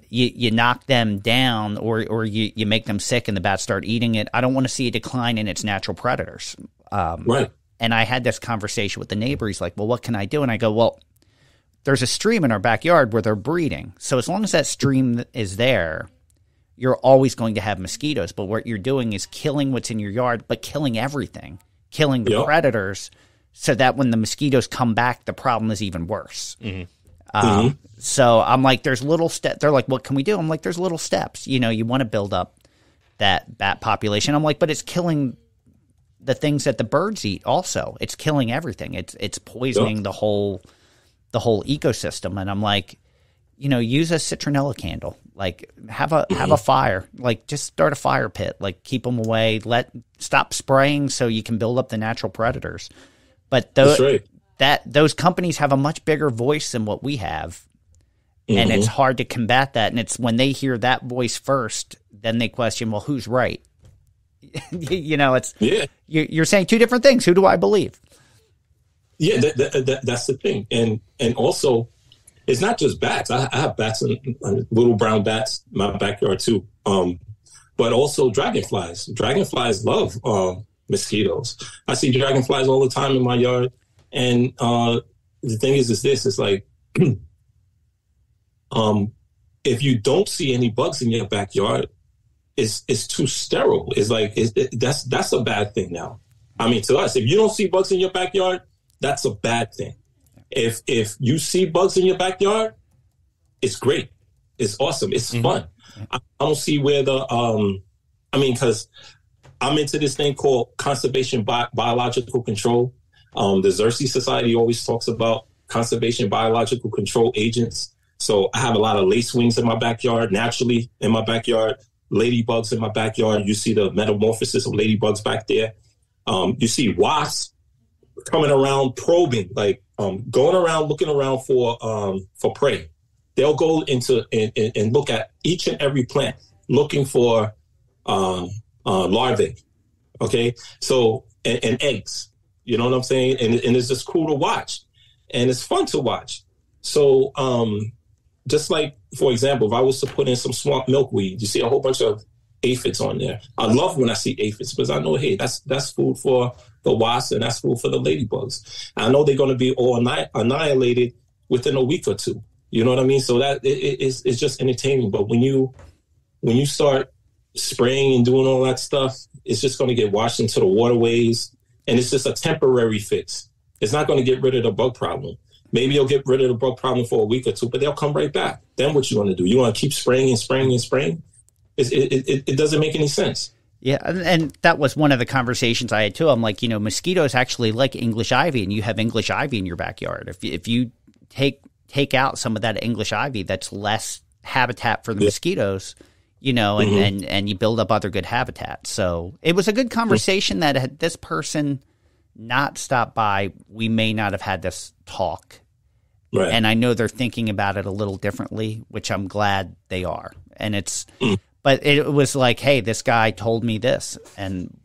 you knock them down or you make them sick and the bats start eating it. I don't want to see a decline in its natural predators. Right. And I had this conversation with the neighbor. He's like, well, what can I do? And I go, well, there's a stream in our backyard where they're breeding. So as long as that stream is there, you're always going to have mosquitoes. But what you're doing is killing what's in your yard, but killing everything, killing the predators, so that when the mosquitoes come back, the problem is even worse. So I'm like, there's little steps. They're like, what can we do? I'm like, there's little steps. You want to build up that bat population. I'm like, but it's killing the things that the birds eat also. It's killing everything. It's poisoning the whole ecosystem. And I'm like, use a citronella candle. Like have a fire. Like just start a fire pit. Like keep them away. Stop spraying so you can build up the natural predators. But those companies have a much bigger voice than what we have. And it's hard to combat that. And it's when they hear that voice first, then they question, well, who's right? You're saying two different things. Who do I believe? Yeah, that's the thing. And also, it's not just bats. I have bats and little brown bats in my backyard too. But also dragonflies. Dragonflies love mosquitoes. I see dragonflies all the time in my yard. And the thing is this: it's like if you don't see any bugs in your backyard, it's too sterile. It's like that's a bad thing now. I mean, to us, if you don't see bugs in your backyard, that's a bad thing. If you see bugs in your backyard, it's great. It's awesome. It's fun. I don't see where because I'm into this thing called conservation biological control. The Nursery Society always talks about conservation biological control agents. So I have a lot of lacewings in my backyard, naturally in my backyard, ladybugs in my backyard. You see the metamorphosis of ladybugs back there. You see wasps coming around, probing, like going around, looking around for prey. They'll go into and look at each and every plant, looking for larvae. Okay, so and eggs. You know what I'm saying? And it's just cool to watch, and it's fun to watch. So just like, for example, if I was to put in some swamp milkweed, you see a whole bunch of aphids on there. I love when I see aphids because I know, hey, that's food for the wasps and that's food for the ladybugs. I know they're going to be all annihilated within a week or two. You know what I mean? So that it's just entertaining. But when you start spraying and doing all that stuff, it's just going to get washed into the waterways, and it's just a temporary fix. It's not going to get rid of the bug problem. Maybe you'll get rid of the bug problem for a week or two, but they'll come right back. Then what you want to do? You want to keep spraying and spraying and spraying? It doesn't make any sense. Yeah, and that was one of the conversations I had too. I'm like, mosquitoes actually like English ivy, and you have English ivy in your backyard. If you take out some of that English ivy, that's less habitat for the mosquitoes, and you build up other good habitat. So it was a good conversation that had this person not stopped by, we may not have had this talk. Right. And I know they're thinking about it a little differently, which I'm glad they are. And but it was like, hey, this guy told me this, and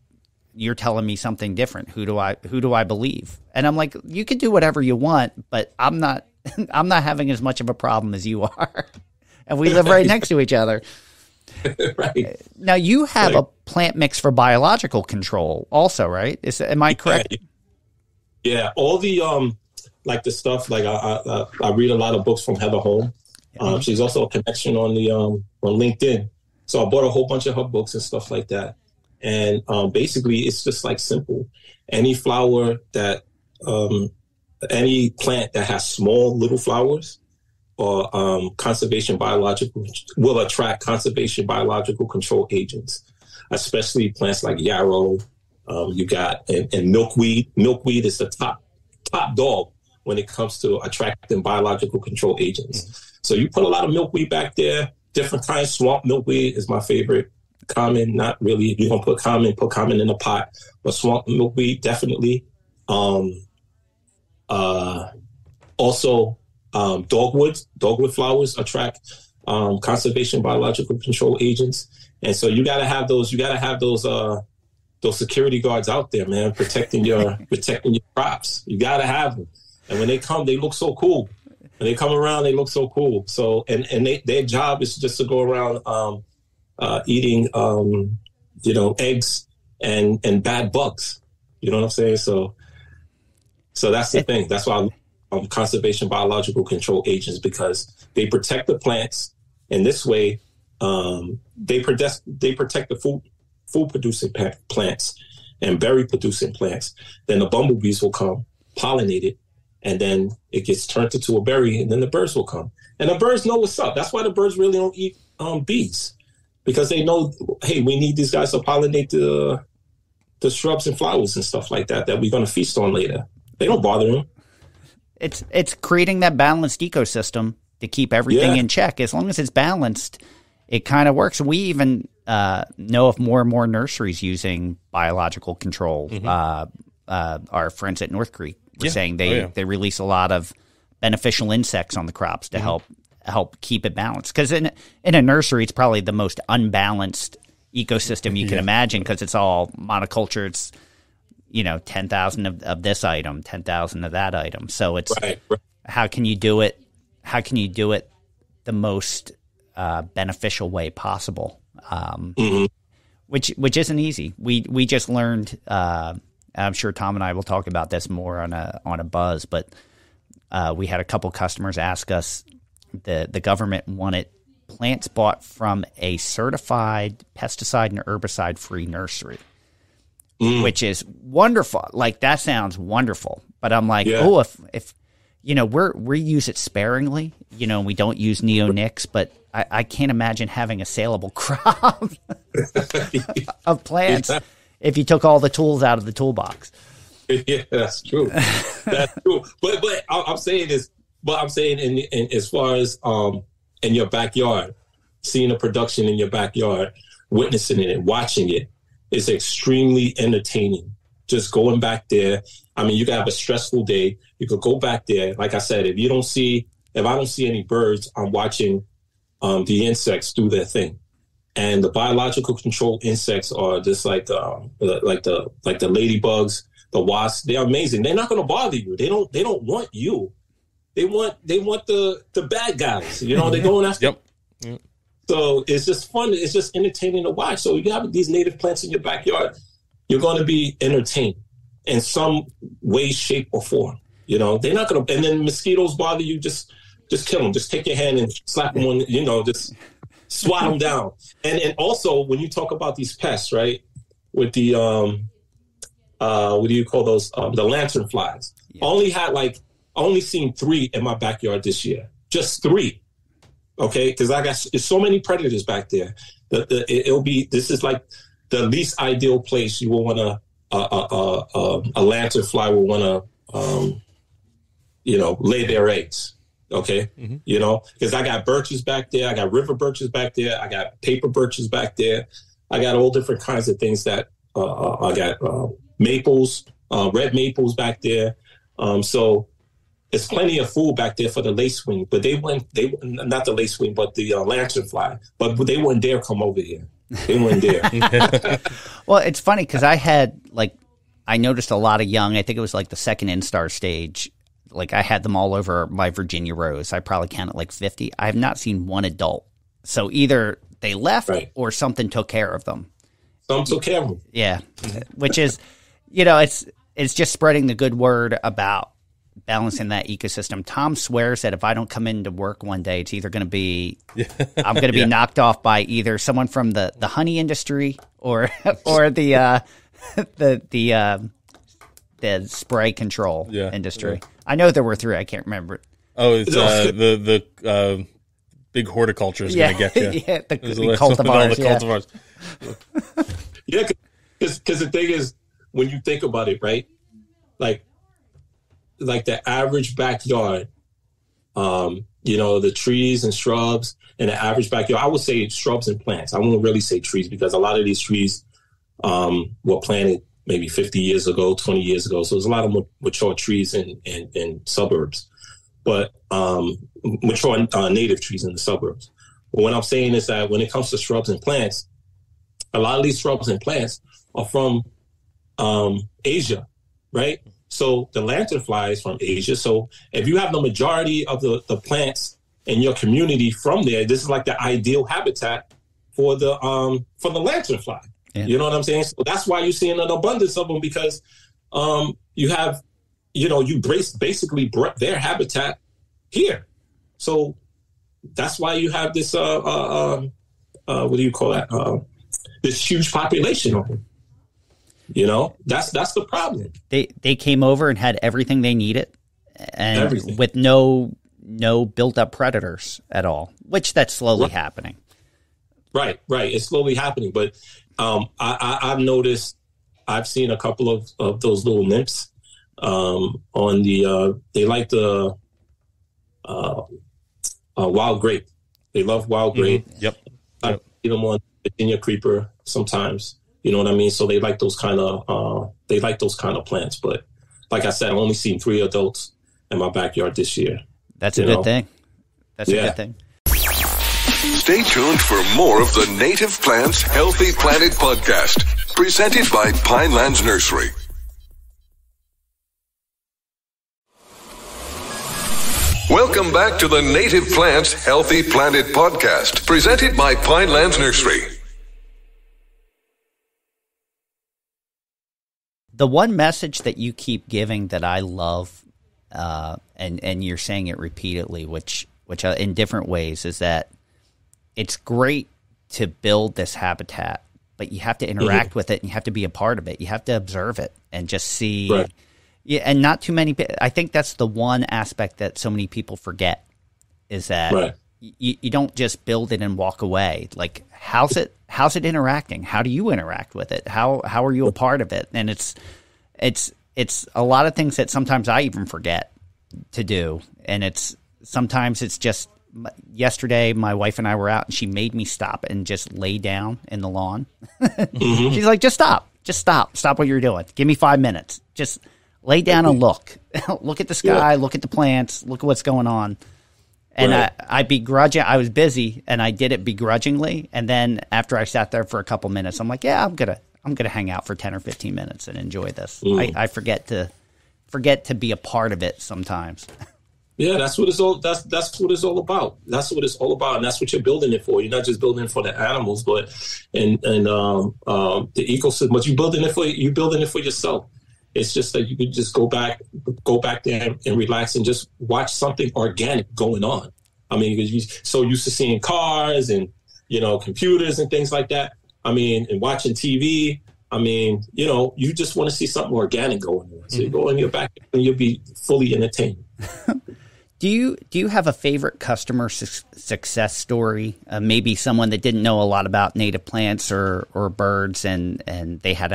you're telling me something different. Who do I believe? And I'm like, you can do whatever you want, but I'm not I'm not having as much of a problem as you are, and we live right next to each other. Right. Now you have a plant mix for biological control, also, right? Am I correct? Yeah. All the like the stuff. Like I read a lot of books from Heather Holm. She's also a connection on the on LinkedIn. So I bought a whole bunch of her books and stuff like that. And basically, it's just like simple. Any flower that, any plant that has small little flowers or conservation biological will attract conservation biological control agents, especially plants like yarrow. You got and milkweed. Milkweed is the top dog when it comes to attracting biological control agents. So you put a lot of milkweed back there. Different kinds. Swamp milkweed is my favorite. Common, not really. If you're gonna put common in a pot. But swamp milkweed, definitely. Also, dogwood flowers attract conservation biological control agents, and so you gotta have those security guards out there, man, protecting your crops. You gotta have them, and when they come, they look so cool. When they come around, they look so cool. So, and their job is just to go around eating, eggs and bad bugs. You know what I'm saying? So that's the thing. That's why conservation biological control agents, because they protect the plants. In this way, they protect the food producing plants and berry producing plants. Then the bumblebees will come, pollinate it, and then it gets turned into a berry, and then the birds will come. And the birds know what's up. That's why the birds really don't eat bees, because they know, hey, we need these guys to pollinate the shrubs and flowers and stuff like that we're going to feast on later. They don't bother them. It's creating that balanced ecosystem to keep everything in check. As long as it's balanced, it kind of works. We even know of more and more nurseries using biological control. Our friends at North Creek were saying they release a lot of beneficial insects on the crops to help keep it balanced. Because in a nursery, it's probably the most unbalanced ecosystem you can imagine, because it's all monoculture. It's 10,000 of this item, 10,000 of that item. So it's how can you do it? How can you do it the most beneficial way possible? Which isn't easy. We just learned. I'm sure Tom and I will talk about this more on a buzz, but we had a couple customers ask us. The government wanted plants bought from a certified pesticide and herbicide free nursery, which is wonderful. Like, that sounds wonderful, but I'm like, if we use it sparingly, we don't use neonics, but I can't imagine having a saleable crop of plants if you took all the tools out of the toolbox. Yeah, that's true. That's true. But I'm saying this. But I'm saying in as far as in your backyard, seeing a production in your backyard, witnessing it, watching it, is extremely entertaining. Just going back there. I mean, you can have a stressful day. You could go back there. Like I said, if I don't see any birds, I'm watching the insects do their thing. And the biological control insects are just like the ladybugs, the wasps. They're amazing. They're not going to bother you. They don't want you. They want the bad guys. They're going after. Yep. So it's just fun. It's just entertaining to watch. So you have these native plants in your backyard, you're going to be entertained in some way, shape, or form. They're not going to. And then mosquitoes bother you. Just kill them. Just take your hand and slap them on. Just swat them down. And also, when you talk about these pests, right, with the what do you call those? The lantern flies. Yeah. Only seen 3 in my backyard this year. Just 3. Okay, because there's so many predators back there. This is like the least ideal place you will want to. A lantern fly will want to, lay their eggs. Okay, because I got birches back there, I got river birches back there, I got paper birches back there, I got all different kinds of things that I got maples, red maples back there. So there's plenty of food back there for the lacewing, but they not the lacewing, but the lanternfly, but they wouldn't dare come over here. They wouldn't dare. Well, it's funny because I noticed a lot of young, I think it was like the second instar stage, like I had them all over my Virginia rose. I probably counted like 50. I have not seen one adult. So either they left or something took care of them. Some took care of them. Yeah, which is, it's just spreading the good word about balancing that ecosystem. Tom swears that if I don't come into work one day, it's either going to be I'm going to be knocked off by either someone from the honey industry or the spray control industry. Yeah. I know there were 3. I can't remember. Oh, it's the big horticulture is going to get you. Yeah, the cultivars. Yeah, because the thing is, when you think about it, right? Like the average backyard, the trees and shrubs in the average backyard, I would say shrubs and plants. I won't really say trees because a lot of these trees were planted maybe 50 years ago, 20 years ago. So there's a lot of mature trees in suburbs, but mature native trees in the suburbs. But what I'm saying is that when it comes to shrubs and plants, a lot of these shrubs and plants are from Asia, right? So the lanternfly is from Asia. So if you have the majority of the plants in your community from there, this is like the ideal habitat for the lanternfly. Yeah. You know what I'm saying? So that's why you're seeing an abundance of them, because you have, you basically brought their habitat here. So that's why you have this, what do you call that? This huge population of them. That's the problem. They came over and had everything they needed, and with no built up predators at all, which that's slowly happening. Right. It's slowly happening, but I've noticed. I've seen a couple of those little nymphs on the. They like the wild grape. They love wild grape. Yep. I see them on Virginia creeper sometimes. You know what I mean? So they like those kind of plants. But like I said, I've only seen 3 adults in my backyard this year. That's a good thing. That's a good thing. Stay tuned for more of the Native Plants Healthy Planet podcast, presented by Pinelands Nursery. Welcome back to the Native Plants Healthy Planet podcast, presented by Pinelands Nursery. The one message that you keep giving that I love, and you're saying it repeatedly, which in different ways, is that it's great to build this habitat, but you have to interact with it, and you have to be a part of it. You have to observe it and just see. Right. Yeah, and not too many. I think that's the one aspect that so many people forget, is that you don't just build it and walk away. Like, how's it interacting? How do you interact with it? How are you a part of it? And it's a lot of things that sometimes I even forget to do. And sometimes it's just, yesterday my wife and I were out and she made me stop and just lay down in the lawn. She's like, just stop what you're doing. Give me 5 minutes. Just lay down and look at the sky, look at the plants, look at what's going on. And I was busy and I did it begrudgingly. And then after I sat there for a couple minutes, I'm like, yeah, I'm gonna hang out for 10 or 15 minutes and enjoy this. I forget to be a part of it sometimes. Yeah, that's what it's all. That's what it's all about. That's what it's all about, and that's what you're building it for. You're not just building it for the animals, but and the ecosystem. But you're building it for yourself. It's just that you could just go back there and relax and just watch something organic going on. I mean, because you're so used to seeing cars and computers and things like that. I mean, and watching TV. I mean, you just want to see something organic going on. So you go in your back and you'll be fully entertained. Do you have a favorite customer success story? Maybe someone that didn't know a lot about native plants or birds, and they had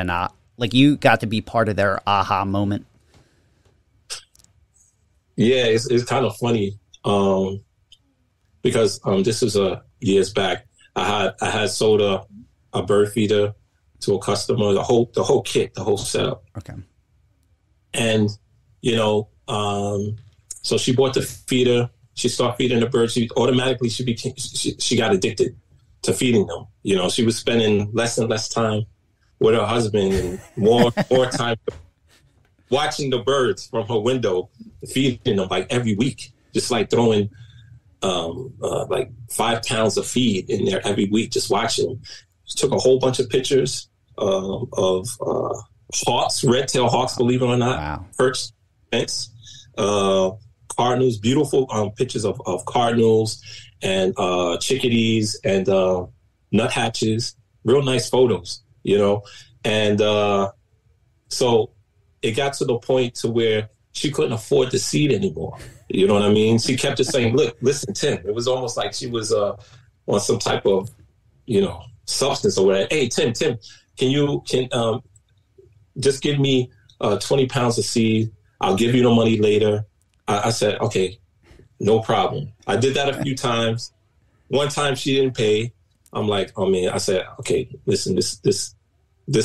like you got to be part of their aha moment. Yeah, it's kind of funny because this is years back. I had sold a bird feeder to a customer, the whole kit, the whole setup. Okay, and so she bought the feeder. She started feeding the birds. She got addicted to feeding them. She was spending less and less time with her husband and more time. watching the birds from her window, feeding them like every week, just like throwing like 5 pounds of feed in there every week, just watching them. She took a whole bunch of pictures of hawks, red-tailed hawks, believe it or not, wow. perched fence, cardinals, beautiful pictures of cardinals and chickadees and nuthatches, real nice photos, you know. And so it got to the point to where she couldn't afford the seed anymore. You know what I mean? She kept just saying, look, listen, Tim. It was almost like she was on some type of, you know, substance or whatever. Hey, Tim, can you just give me 20 pounds of seed? I'll give you the money later. I said, okay, no problem. I did that a few times. One time she didn't pay. I'm like, oh man, I said, okay, listen, this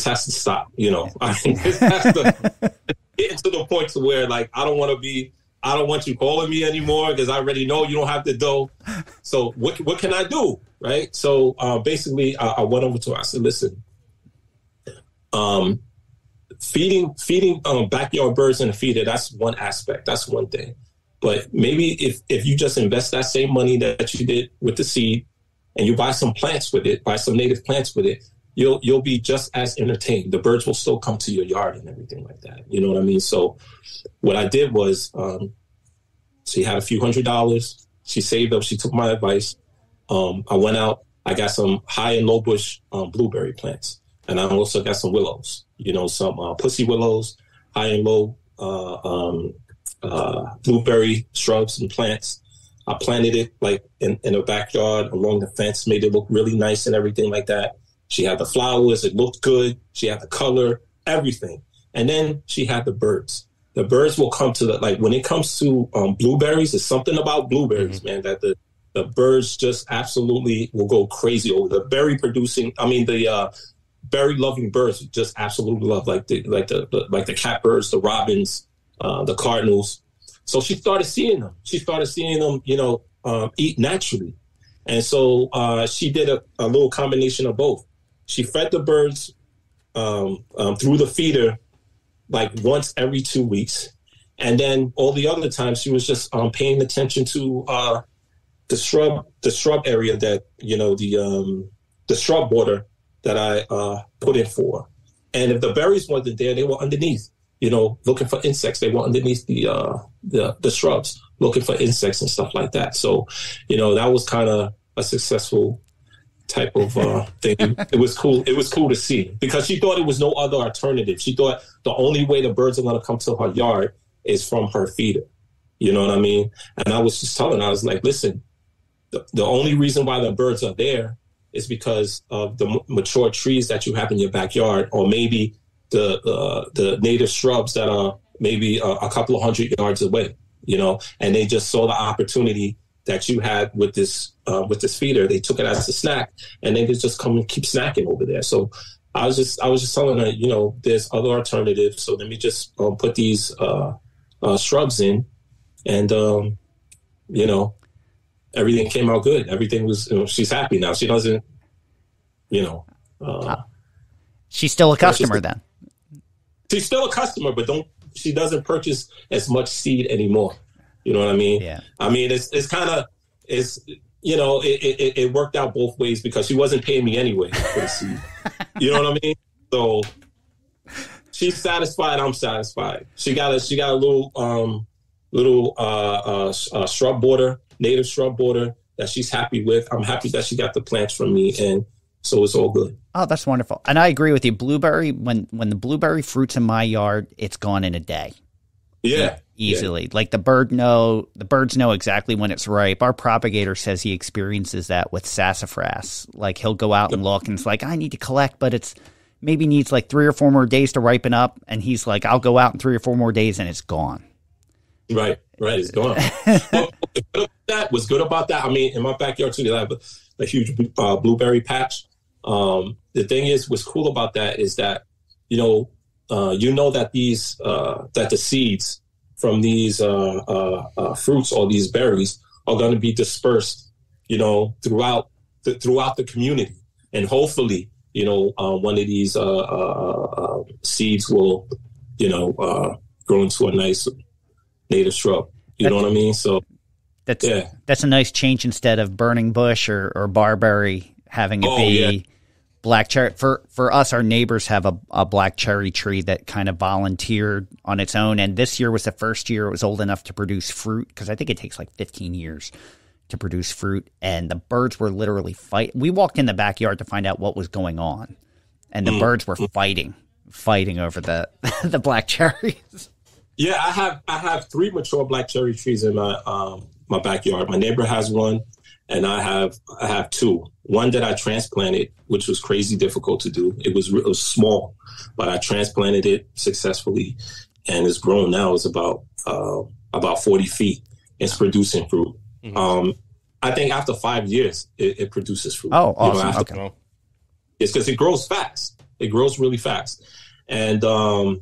has to stop. You know, I mean, this has to get to the point to where like, I don't want you calling me anymore because I already know you don't have the dough. So what can I do? Right. So basically I went over to her. I said, listen, feeding backyard birds in a feeder, that's one aspect. That's one thing. But maybe if you just invest that same money that you did with the seed and you buy some plants with it, buy some native plants with it, you'll be just as entertained. The birds will still come to your yard and everything like that. You know what I mean? So what I did was she had a few $100s. She saved up. She took my advice. I went out. I got some high and low bush blueberry plants. And I also got some willows, you know, some pussy willows, high and low blueberry shrubs and plants. I planted it like in a backyard along the fence, made it look really nice and everything like that. She had the flowers. It looked good. She had the color, everything. And then she had the birds. The birds will come to like when it comes to blueberries, there's something about blueberries, man, that the birds just absolutely will go crazy over. The berry loving birds just absolutely love like the catbirds, the robins, the cardinals. So she started seeing them. You know, eat naturally. And so she did a little combination of both. She fed the birds through the feeder like once every 2 weeks. And then all the other times she was just paying attention to the shrub area that, you know, the shrub border that I put in for. And if the berries wasn't there, they were underneath, you know, looking for insects. They were underneath the shrubs looking for insects and stuff like that. So, you know, that was kind of a successful type of thing. It was cool. It was cool to see because she thought it was no other alternative. She thought the only way the birds are going to come to her yard is from her feeder. You know what I mean? And I was just telling her, I was like, listen, the only reason why the birds are there is because of the mature trees that you have in your backyard, or maybe the native shrubs that are maybe a couple of 100 yards away, you know, and they just saw the opportunity that you had with this feeder. They took it as a snack, and they could just come and keep snacking over there. So I was just telling her, you know, there's other alternatives. So let me just put these shrubs in, and you know, everything came out good. Everything was, you know, she's happy now. She doesn't, you know. She's still a customer then. She's still a customer, but she doesn't purchase as much seed anymore. You know what I mean? Yeah. I mean, it's you know, it worked out both ways because she wasn't paying me anyway for the seed. You know what I mean? So she's satisfied. I'm satisfied. She got a little shrub border, native shrub border that she's happy with. I'm happy that she got the plants from me, and so it's all good. Oh, that's wonderful. And I agree with you. Blueberry, when the blueberry fruit's in my yard, it's gone in a day. Yeah. Easily. Yeah. Like the birds know exactly when it's ripe. Our propagator says he experiences that with sassafras. Like he'll go out and look, and it's like, I need to collect, but it's maybe needs like 3 or 4 more days to ripen up. And he's like, I'll go out in 3 or 4 more days and it's gone. Right. It's gone. What's good about that? I mean, in my backyard too, I have a huge blueberry patch. The thing is, what's cool about that is that, you know that these that the seeds from these fruits or these berries are going to be dispersed, you know, throughout the community, and hopefully, you know, one of these seeds will, you know, grow into a nice native shrub. You know what I mean? So that's a nice change instead of burning bush or barberry, having it be black cherry. For us, our neighbors have a black cherry tree that kind of volunteered on its own. And this year was the first year it was old enough to produce fruit, because I think it takes like 15 years to produce fruit. And the birds were literally fighting. We walked in the backyard to find out what was going on. And the birds were fighting over the black cherries. Yeah, I have 3 mature black cherry trees in my backyard. My neighbor has one, and I have 2. One that I transplanted, which was crazy difficult to do. It was small, but I transplanted it successfully, and it's grown now. It's about 40 feet. It's producing fruit. Mm-hmm. I think after 5 years, it produces fruit. Oh, awesome! Okay. It's because it grows fast. It grows really fast, and so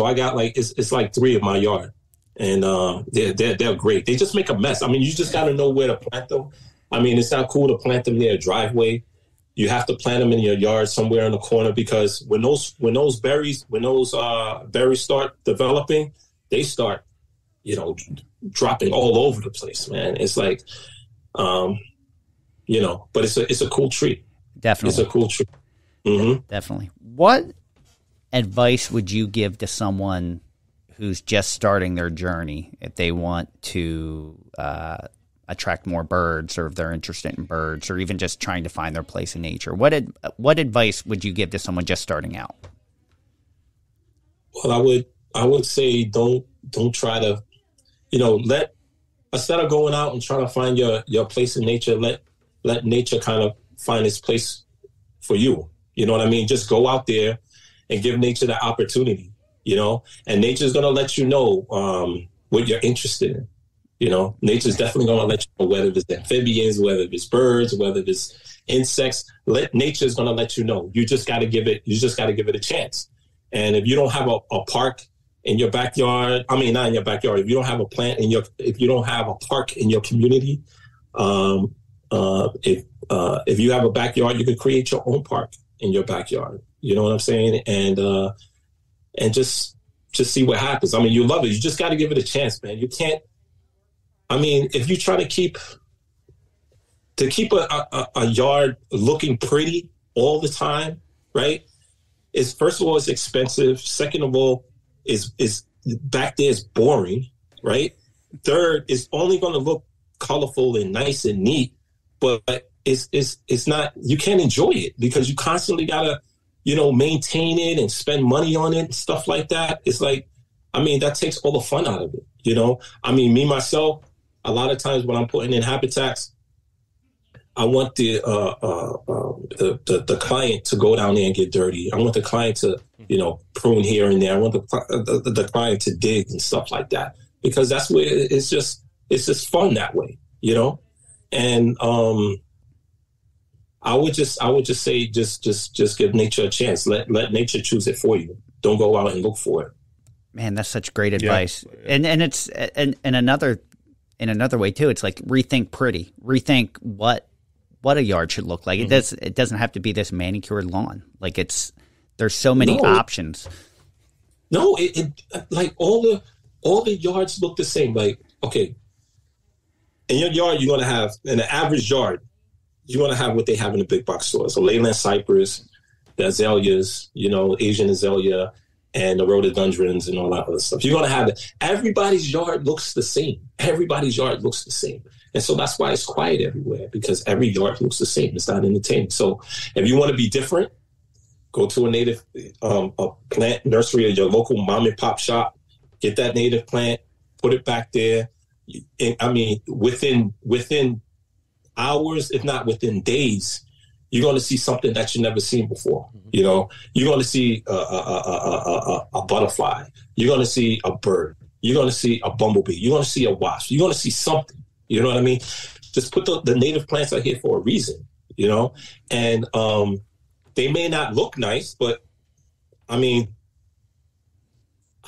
I got it's like 3 in my yard. And they're great. They just make a mess. I mean, you just got to know where to plant them. I mean, it's not cool to plant them near a driveway. You have to plant them in your yard somewhere in the corner, because when those berries start developing, they start, dropping all over the place, man. It's like, but it's a cool tree. Definitely, it's a cool tree. Mm-hmm. Definitely. What advice would you give to someone who's just starting their journey, if they want to attract more birds, or if they're interested in birds, or even just trying to find their place in nature? What advice would you give to someone just starting out? Well, I would say don't try to, instead of going out and trying to find your place in nature, let nature kind of find its place for you. You know what I mean? Just go out there and give nature the opportunity. And nature's going to let you know what you're interested in. Nature's definitely going to let you know whether it's amphibians, whether it's birds, whether it's insects. Nature's going to let you know. You just got to give it a chance. And if you don't have a park in your backyard, I mean, not in your backyard, if you don't have a if you don't have a park in your community, if you have a backyard, you can create your own park in your backyard. You know what I'm saying? And just see what happens. I mean, you love it. You just got to give it a chance, man. You can't. I mean, if you try to keep a yard looking pretty all the time, right? First of all, it's expensive. Second of all, is back there is boring, right? Third, it's only going to look colorful and nice and neat, but it's not. You can't enjoy it because you constantly gotta, maintain it and spend money on it and stuff like that. It's like, I mean, that takes all the fun out of it, I mean, me, myself, a lot of times when I'm putting in habitats, I want the client to go down there and get dirty. I want the client to, prune here and there. I want the client to dig and stuff like that, because that's where it's just fun that way, And I would just say, just give nature a chance. Let nature choose it for you. Don't go out and look for it. Man, that's such great advice. Yeah. And it's in another way too. It's like rethink pretty. Rethink what a yard should look like. Mm-hmm. It doesn't have to be this manicured lawn. Like there's so many options. No, it like all the yards look the same. Like, okay, in your yard, you're gonna have, in an average yard, you're going to have what they have in the big box stores. So Leyland cypress, the azaleas, Asian azalea, and the rhododendrons and all that other stuff. You're going to have it. Everybody's yard looks the same. Everybody's yard looks the same. And so that's why it's quiet everywhere, because every yard looks the same. It's not entertaining. So if you want to be different, go to a native a plant nursery or your local mom and pop shop, get that native plant, put it back there. I mean, within hours, if not within days, you're going to see something that you've never seen before. You're going to see a butterfly. You're going to see a bird. You're going to see a bumblebee. You're going to see a wasp. You're going to see something. You know what I mean? Just put the native plants out here for a reason, and they may not look nice, but I mean,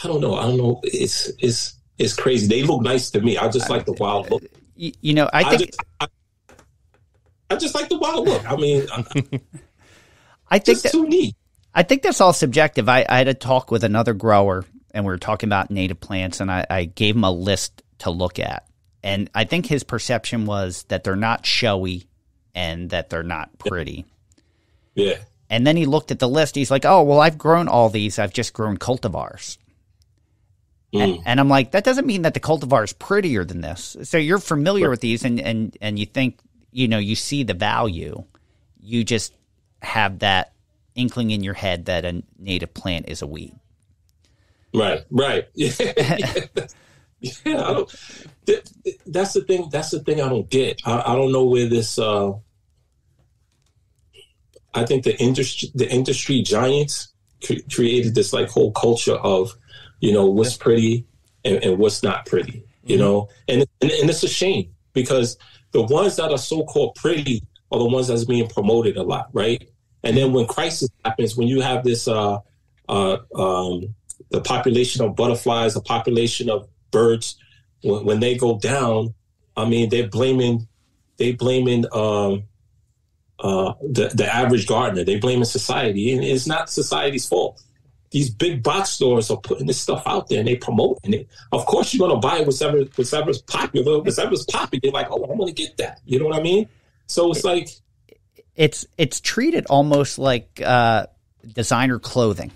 I don't know. It's crazy. They look nice to me. I just like the wild look. I just like the wild look. I mean, I think it's too neat. I think that's all subjective. I had a talk with another grower and we were talking about native plants, and I gave him a list to look at. And I think his perception was that they're not showy and that they're not pretty. Yeah. And then he looked at the list. He's like, oh, well, I've grown all these. I've just grown cultivars. And I'm like, that doesn't mean that the cultivar is prettier than this. So you're familiar with these and you think, you see the value. You just have that inkling in your head that a native plant is a weed. Right. Yeah. That's the thing. That's the thing I don't get. I don't know where this. I think the industry giants created this like whole culture of, what's pretty and what's not pretty. And it's a shame because the ones that are so-called pretty are the ones that's being promoted a lot, right? And then when crisis happens, when you have this, the population of butterflies, the population of birds, when they go down, I mean, they're blaming the average gardener. They blaming society, and it's not society's fault. These big box stores are putting this stuff out there and they promoting it. Of course, you're going to buy whatever's popular. Whatever's popular, you're like, oh, I'm going to get that. You know what I mean? So it's like it's treated almost like designer clothing.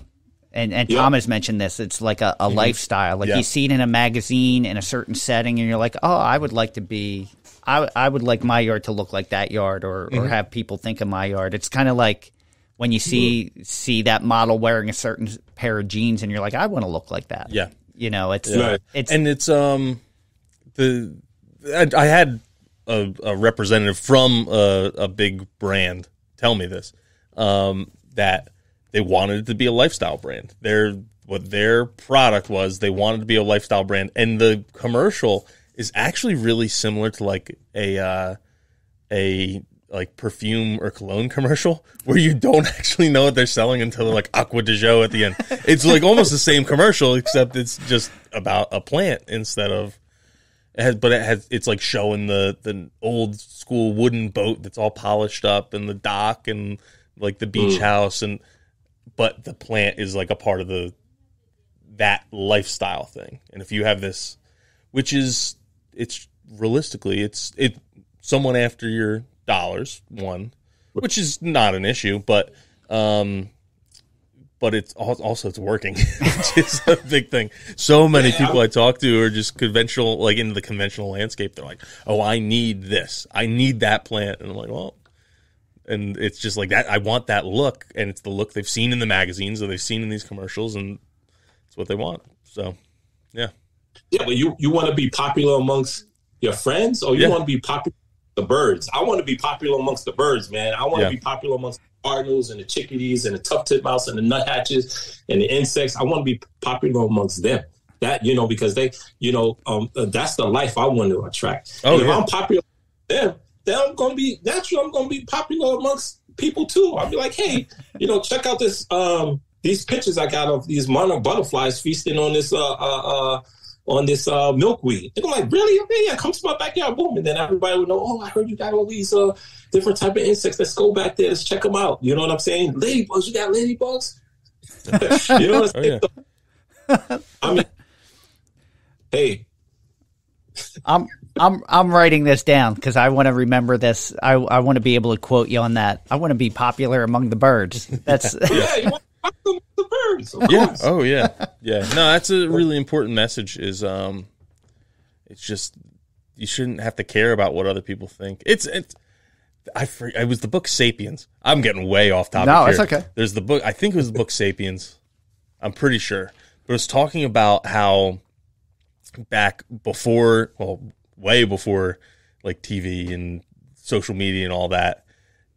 And Tom has mentioned this. It's like a lifestyle. Like you see it in a magazine in a certain setting, and you're like, oh, I would like my yard to look like that yard, or have people think of my yard. It's kind of like when you see that model wearing a certain pair of jeans, and you're like, I want to look like that. Yeah, I had a representative from a big brand tell me this, that they wanted it to be a lifestyle brand. What their product was, they wanted to be a lifestyle brand, and the commercial is actually really similar to like a like perfume or cologne commercial where you don't actually know what they're selling until they're like Aqua de Jo at the end. It's like almost the same commercial, except it's just about a plant instead of it's like showing the old school wooden boat that's all polished up and the dock and like the beach house, but the plant is like a part of that lifestyle thing. And if you have this, which is, it's realistically, it's someone after your dollars, which is not an issue, but it's also it's working, which is a big thing. So many people I talk to are just conventional, like in the conventional landscape. They're like, oh, I need this, I need that plant, and I'm like, well. And it's just like that. I want that look, and it's the look they've seen in the magazines or they've seen in these commercials, and it's what they want. So, yeah. Yeah, but you want to be popular amongst your friends, or you want to be popular amongst the birds? I want to be popular amongst the birds, man. I want to be popular amongst the cardinals and the chickadees and the tuft-tip mouse and the nuthatches and the insects. I want to be popular amongst them. That, because they, that's the life I want to attract. Oh, if I'm popular with them, then I'm going to be popular amongst people too. I'll be like, hey, check out this, these pictures I got of these monarch butterflies feasting on this milkweed. They're like, really? Okay, yeah, come to my backyard, boom. And then everybody would know, oh, I heard you got all these different type of insects. Let's go back there. Let's check them out. You know what I'm saying? Ladybugs, you got ladybugs? You know what I'm saying? Yeah. I mean, hey. I'm writing this down because I want to remember this. I want to be able to quote you on that. I want to be popular among the birds. That's you want to be popular among the birds. Of course. Oh yeah. No, that's a really important message. Is it's just you shouldn't have to care about what other people think. It was the book Sapiens. I'm getting way off topic. No, here. it's okay. There's the book. I think it was the book Sapiens. I'm pretty sure, but it's talking about how back before, way before like TV and social media and all that,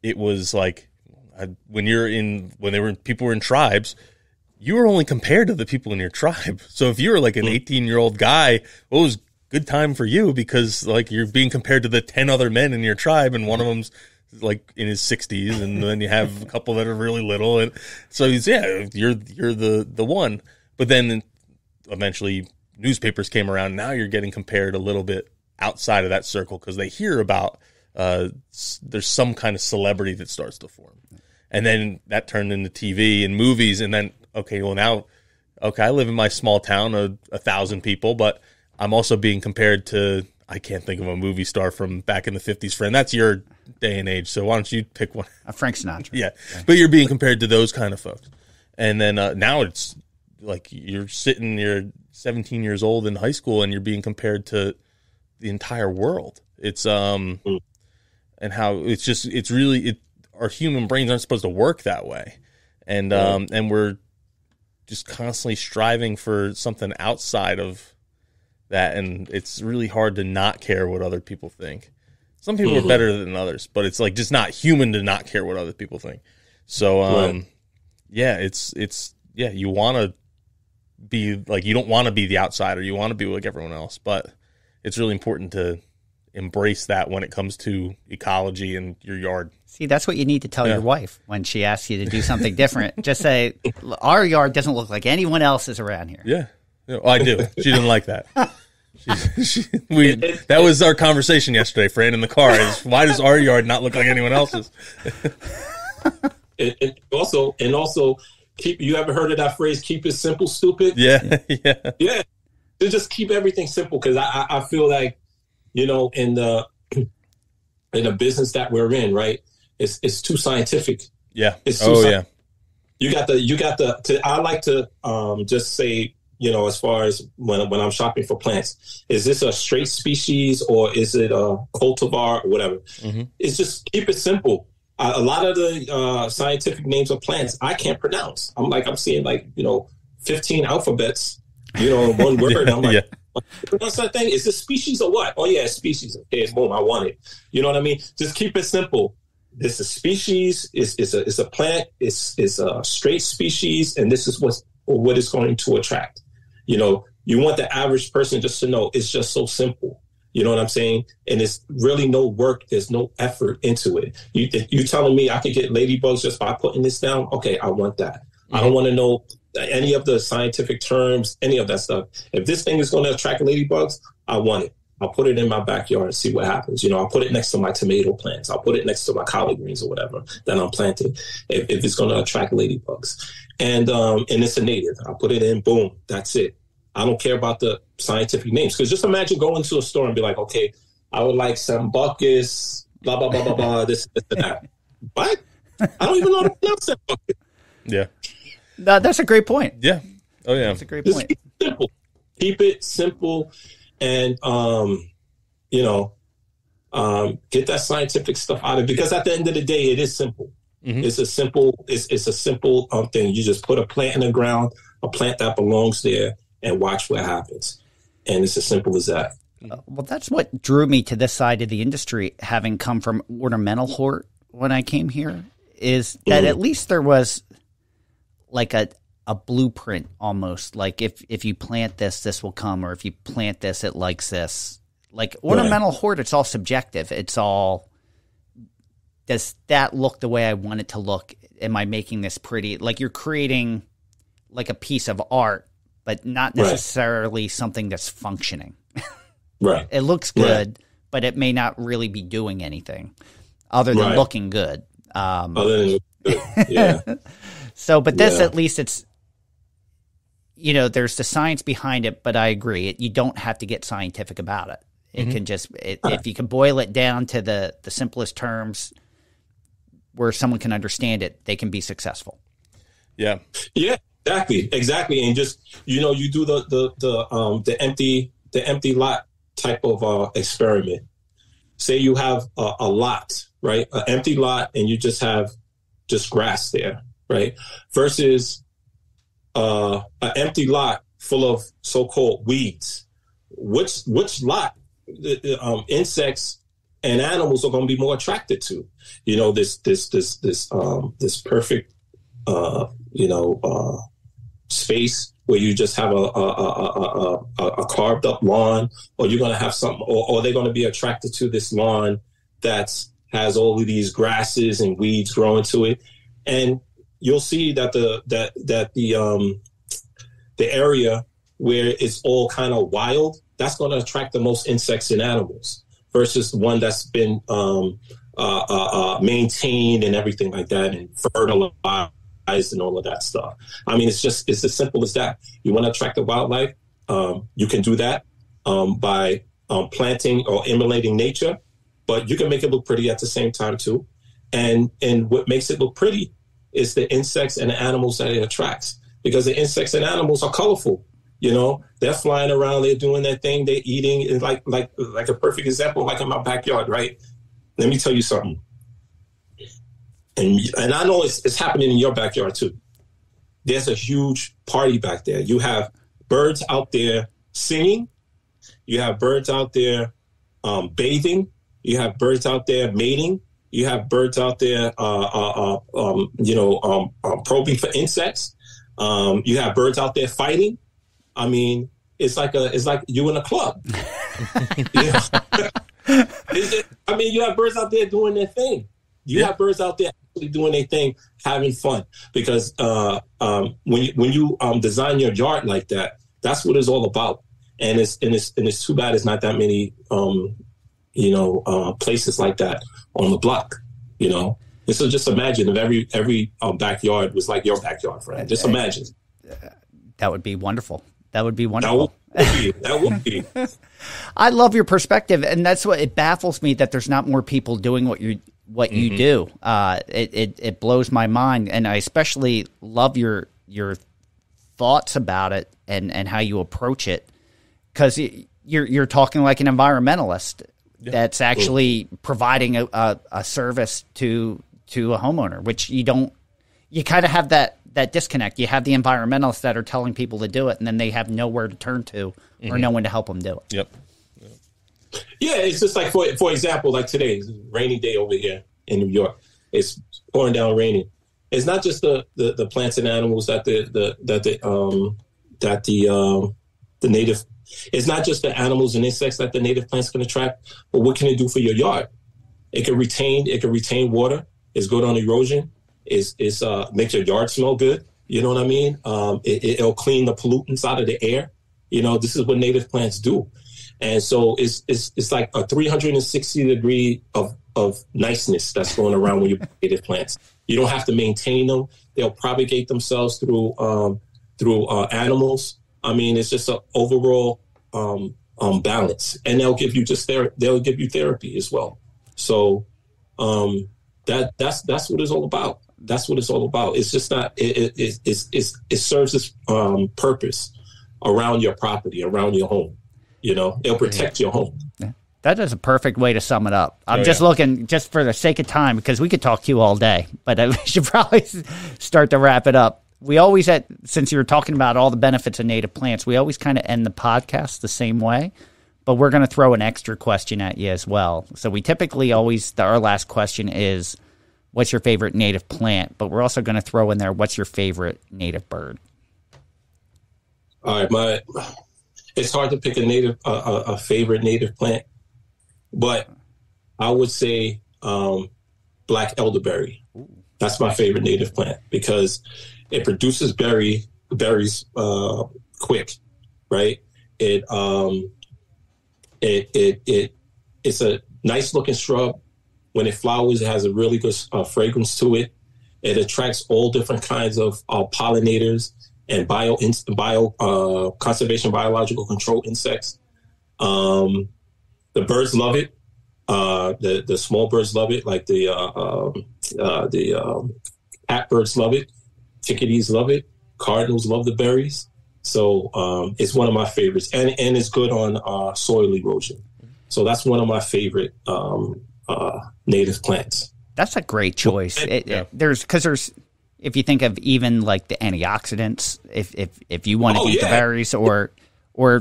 it was like people were in tribes, you were only compared to the people in your tribe. So if you were like an 18-year-old guy, it was good time for you because like you're being compared to the 10 other men in your tribe, and one of them's like in his 60s, and then you have a couple that are really little, and so you're the one. But then eventually newspapers came around. Now you're getting compared a little bit outside of that circle because they hear about there's some kind of celebrity that starts to form, and then that turned into TV and movies, and then now okay, I live in my small town of 1,000 people, but I'm also being compared to, I can't think of a movie star from back in the 50s, Fran. That's your day and age, so why don't you pick one? Frank Sinatra. Yeah, but you're being compared to those kind of folks. And then now it's like you're 17 years old in high school and you're being compared to the entire world. It's and how it's really our human brains aren't supposed to work that way. And and we're just constantly striving for something outside of that, and it's really hard to not care what other people think. Some people are better than others, but it's like just not human to not care what other people think. So you want to be like, you don't want to be the outsider, you want to be like everyone else, but it's really important to embrace that when it comes to ecology and your yard. See, that's what you need to tell your wife when she asks you to do something different. Just say, our yard doesn't look like anyone else's around here. Yeah. Oh, I do. She didn't like that. That was our conversation yesterday, Fran, in the car. Why does our yard not look like anyone else's? And also, you ever heard of that phrase, keep it simple, stupid? Yeah. To just keep everything simple, because I feel like, in the business that we're in, right? It's too scientific. Yeah. It's too You got the. I like to just say, as far as when I'm shopping for plants, is this a straight species or is it a cultivar or whatever? Mm-hmm. It's just keep it simple. A lot of the scientific names of plants I can't pronounce. I'm seeing 15 alphabets, one word. I'm like, what's that thing? Is this species or what? Oh yeah, species. Okay, boom, I want it. You know what I mean? Just keep it simple. This is species. It's a plant. It's a straight species, and this is what it's going to attract. You want the average person just to know it's just so simple. You know what I'm saying? And it's really no work. There's no effort into it. You telling me I could get ladybugs just by putting this down? Okay, I want that. Mm-hmm. I don't want to know any of the scientific terms, any of that stuff. If this thing is going to attract ladybugs, I want it. I'll put it in my backyard and see what happens. I'll put it next to my tomato plants. I'll put it next to my collard greens or whatever that I'm planting if it's going to attract ladybugs. And it's a native. I'll put it in, boom, that's it. I don't care about the scientific names. Because just imagine going to a store and be like, okay, I would like some buckus, blah, blah, blah, blah, blah, this, and that. What? I don't even know how to pronounce that bucket. Yeah. No, that's a great point. Yeah. Oh, yeah. That's a great point. Keep it simple. Keep it simple and, get that scientific stuff out of it. Because at the end of the day, it is simple. Mm-hmm. It's a simple thing. You just put a plant in the ground, a plant that belongs there, and watch what happens. And it's as simple as that. Well, that's what drew me to this side of the industry, having come from ornamental hort when I came here, is that at least there was like a blueprint almost. Like if you plant this, this will come, or if you plant this, it likes this. Like ornamental hort, it's all subjective. It's all, does that look the way I want it to look? Am I making this pretty? Like you're creating like a piece of art, but not necessarily something that's functioning. Right. It looks good, but it may not really be doing anything other than looking good. Yeah. So, but this at least it's, there's the science behind it, but I agree. You don't have to get scientific about it. It can just, if you can boil it down to the simplest terms where someone can understand it, they can be successful. Yeah. Yeah. Exactly. And just, you do the empty lot type of experiment. Say you have a lot, right? An empty lot, and you just have just grass there, right? Versus an empty lot full of so-called weeds. Which lot insects and animals are going to be more attracted to? This perfect space where you just have a carved up lawn, or you're going to have something, or they're going to be attracted to this lawn that has all of these grasses and weeds growing to it. And you'll see that the area where it's all kind of wild, that's going to attract the most insects and animals versus the one that's been maintained and everything like that and fertilized and all of that stuff. I mean, it's as simple as that. You want to attract the wildlife, you can do that by planting or emulating nature, but you can make it look pretty at the same time too. And what makes it look pretty is the insects and the animals that it attracts, because the insects and animals are colorful. You know, they're flying around, they're doing their thing, they're eating. It's like a perfect example, like in my backyard, right? Let me tell you something. And I know it's happening in your backyard too. There's a huge party back there. You have birds out there singing. You have birds out there bathing. You have birds out there mating. You have birds out there, probing for insects. You have birds out there fighting. I mean, it's like you in a club. I mean, you have birds out there doing their thing. You have birds out there actually doing their thing, having fun. Because when you design your yard like that, that's what it's all about. And it's too bad it's not that many places like that on the block. You know, and so just imagine if every backyard was like your backyard, Fran. Just imagine. That would be wonderful. That would be wonderful. That would be. I love your perspective, and that's what it baffles me that there's not more people doing what you do. It blows my mind, and I especially love your thoughts about it and how you approach it, because you're talking like an environmentalist that's actually providing a service to a homeowner, which you don't. You kind of have that disconnect. You have the environmentalists that are telling people to do it, and then they have nowhere to turn to or no one to help them do it. Yep. Yeah, it's just like, for example, like today, it's a rainy day over here in New York. It's pouring down raining. It's not just the plants and animals that the native. It's not just the animals and insects that the native plants can attract, but what can it do for your yard? It can retain water. It's good on erosion. It's makes your yard smell good. You know what I mean? It'll clean the pollutants out of the air. You know, this is what native plants do. And so it's like a 360 degree of niceness that's going around when you put native plants. You don't have to maintain them. They'll propagate themselves through animals. I mean, it's just an overall balance, and they'll give you therapy as well. So that's what it's all about. That's what it's all about. It's just not. It serves its purpose around your property, around your home. You know, it'll protect your home. Yeah. That is a perfect way to sum it up. I'm just looking, just for the sake of time, because we could talk to you all day, but we should probably start to wrap it up. We always, since you were talking about all the benefits of native plants, we always kind of end the podcast the same way, but we're going to throw an extra question at you as well. So we typically always, our last question is, what's your favorite native plant? But we're also going to throw in there, what's your favorite native bird? All right, it's hard to pick a favorite native plant, but I would say black elderberry. That's my favorite native plant because it produces berries quick, right? It's a nice looking shrub. When it flowers, it has a really good fragrance to it. It attracts all different kinds of pollinators and conservation biological control insects. The birds love it. The small birds love it, like the catbirds love it. Chickadees love it. Cardinals love the berries. So it's one of my favorites, and it's good on soil erosion. So that's one of my favorite native plants. That's a great choice. There's if you think of even like the antioxidants, if you want to eat the berries, or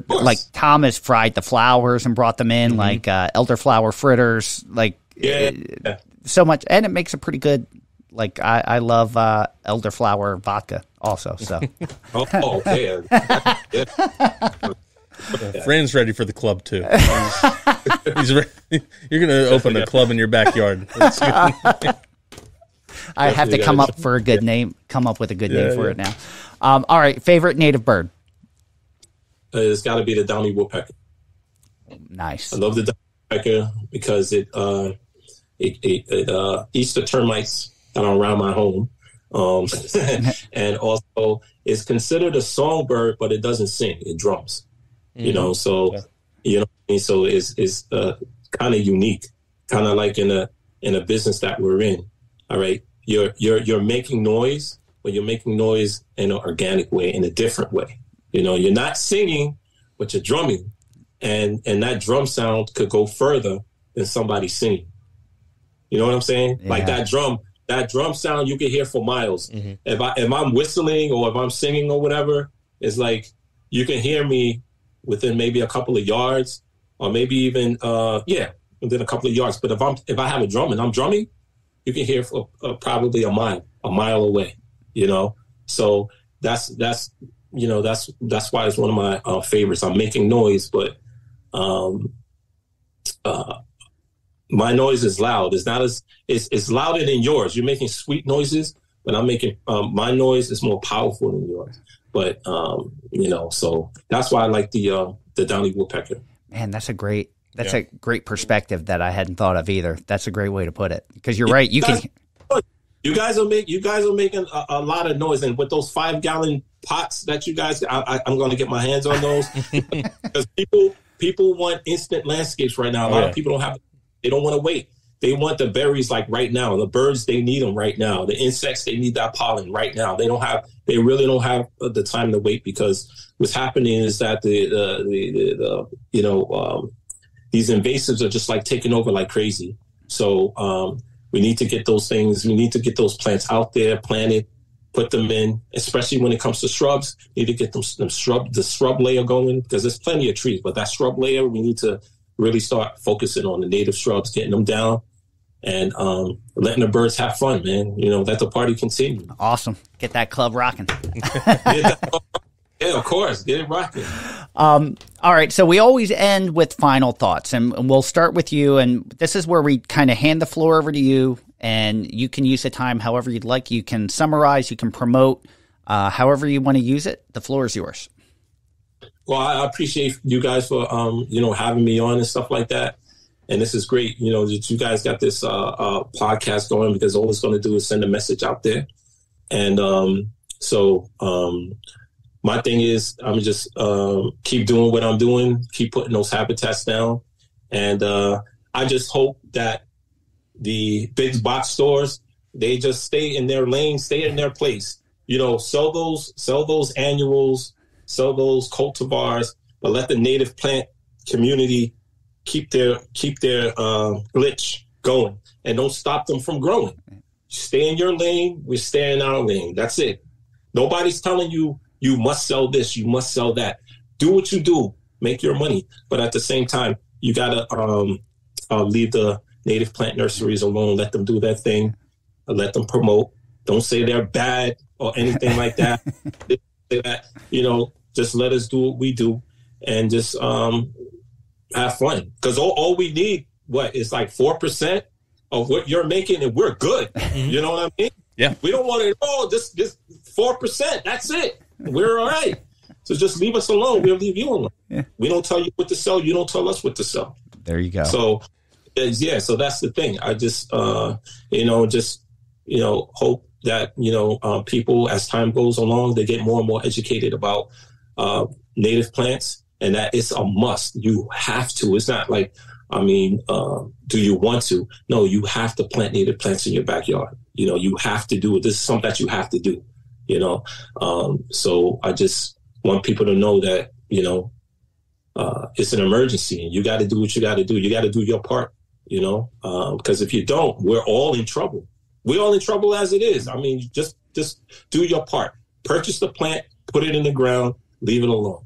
like Thomas fried the flowers and brought them in, like elderflower fritters, so much, and it makes a pretty good. Like I love elderflower vodka also. So man. Fran's ready for the club too. He's ready. You're going to open a club in your backyard. I have to come up with a good name for it now. All right, favorite native bird? It's got to be the downy woodpecker. Nice. I love the downy woodpecker because it eats the termites that are around my home. Um, and also it's considered a songbird, but it doesn't sing, it drums, you know, so, you know what I mean? So it's kind of unique, kind of like in a business that we're in. All right. You're making noise, but you're making noise in an organic way, in a different way. You know, you're not singing, but you're drumming. And that drum sound could go further than somebody singing. You know what I'm saying? Yeah. Like that drum sound you can hear for miles. Mm-hmm. If I'm whistling or if I'm singing or whatever, it's like you can hear me within maybe a couple of yards, or maybe even within a couple of yards. But if I have a drum and I'm drumming, you can hear for probably a mile away. You know, so that's you know that's why it's one of my favorites. I'm making noise, but my noise is loud. It's not as it's louder than yours. You're making sweet noises, but I'm making my noise is more powerful than yours. But you know, so that's why I like the downy woodpecker. Man, that's a great perspective that I hadn't thought of either. That's a great way to put it. Because you're right. You guys are making a lot of noise, and with those 5-gallon pots that you guys, I'm going to get my hands on those because people want instant landscapes right now. A lot of people they don't want to wait. They want the berries like right now. The birds, they need them right now. The insects, they need that pollen right now. They really don't have the time to wait, because what's happening is that these invasives are just like taking over like crazy. So we need to get those things. We need to get those plants out there, planted, put them in. Especially when it comes to shrubs, we need to get the shrub layer going, because there's plenty of trees, but that shrub layer, we need to really start focusing on the native shrubs, getting them down, and letting the birds have fun, man. You know, let the party continue. Awesome. Get that club rocking. Yeah, of course. Get it rocking. All right. So we always end with final thoughts, and we'll start with you. And this is where we kind of hand the floor over to you, and you can use the time however you'd like. You can summarize, you can promote, however you want to use it. The floor is yours. Well, I appreciate you guys for, having me on and stuff like that. And this is great, you know, that you guys got this podcast going, because all it's going to do is send a message out there. And my thing is, I'm just keep doing what I'm doing, keep putting those habitats down. And I just hope that the big box stores, they just stay in their lane, stay in their place. You know, sell those annuals, sell those cultivars, but let the native plant community keep their glitch going, and don't stop them from growing. Stay in your lane. We stay in our lane. That's it. Nobody's telling you must sell this, you must sell that. Do what you do, make your money. But at the same time, you gotta leave the native plant nurseries alone. Let them do their thing. Let them promote. Don't say they're bad or anything like that. Say that, you know, just let us do what we do, and just have fun. Because all we need, is like 4% of what you're making, and we're good. You know what I mean? Yeah. We don't want it, just 4%. That's it. We're all right. So just leave us alone. We'll leave you alone. Yeah. We don't tell you what to sell. You don't tell us what to sell. There you go. So, so that's the thing. I just, hope that, people, as time goes along, they get more and more educated about native plants, and that it's a must. You have to. It's not like, do you want to? No, you have to plant native plants in your backyard. You know, you have to do it. This is something that you have to do, you know. So I just want people to know that, it's an emergency, and you got to do what you got to do. You got to do your part, because if you don't, we're all in trouble. We're all in trouble as it is. Just do your part. Purchase the plant, put it in the ground, leave it alone.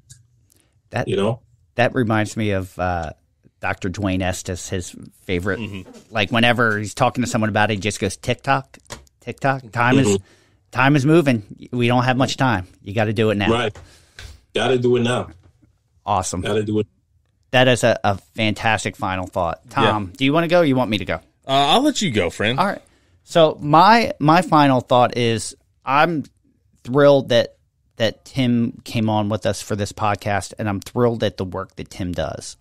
That reminds me of Dr. Dwayne Estes, his favorite. Mm-hmm. Like whenever he's talking to someone about it, he just goes, tick tock, tick tock. Time is moving. We don't have much time. You got to do it now. Right. Got to do it now. Awesome. Got to do it. That is a fantastic final thought. Tom, Do you want to go or you want me to go? I'll let you go, Fran. All right. So my final thought is I'm thrilled that Tim came on with us for this podcast, and I'm thrilled at the work that Tim does.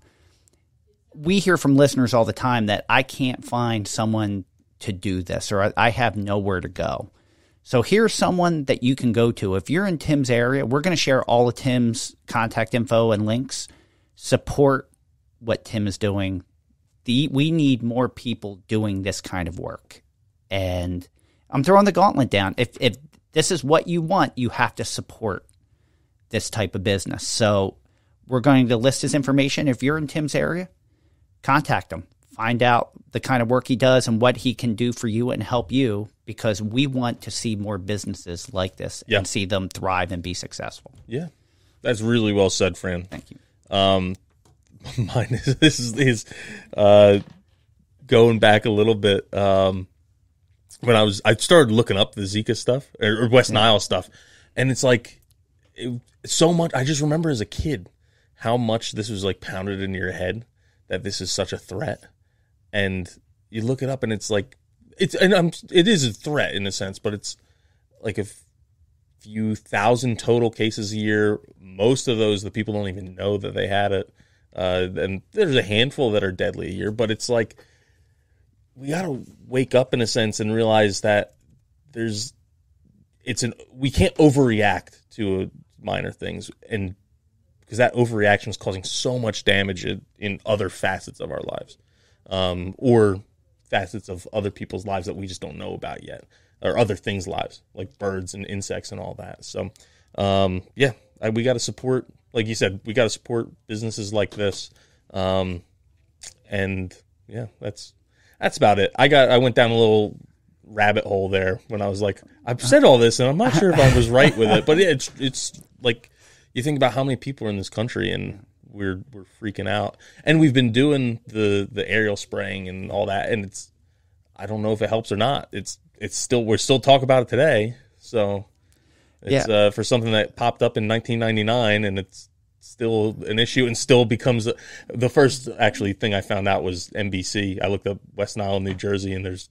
We hear from listeners all the time that I can't find someone to do this, or I have nowhere to go. So here's someone that you can go to. If you're in Tim's area, we're going to share all of Tim's contact info and links. Support what Tim is doing. We need more people doing this kind of work. And I'm throwing the gauntlet down. If this is what you want, you have to support this type of business. So we're going to list his information. If you're in Tim's area, contact him. Find out the kind of work he does and what he can do for you and help you, because we want to see more businesses like this and see them thrive and be successful. Yeah, that's really well said, Fran. Thank you. Mine is going back a little bit. When I started looking up the Zika stuff or West Nile stuff, and it's like so much. I just remember as a kid how much this was like pounded into your head that this is such a threat. And you look it up, and it's like it is a threat in a sense, but it's like a few thousand total cases a year. Most of those, the people don't even know that they had it, and there's a handful that are deadly a year. But it's like we got to wake up in a sense and realize that we can't overreact to minor things, and because that overreaction is causing so much damage in other facets of our lives. Or facets of other people's lives that we just don't know about yet, or other things' lives, like birds and insects and all that. So, we got to support, like you said, we got to support businesses like this. And yeah, that's about it. I went down a little rabbit hole there when I was like, I've said all this and I'm not sure if I was right with it, but it's like, you think about how many people are in this country and we're freaking out, and we've been doing the aerial spraying and all that, and I don't know if it helps or not. We're still talking about it today. So it's for something that popped up in 1999, and it's still an issue and still becomes the first actually thing I found out was NBC. I looked up West Nile, New Jersey, and there's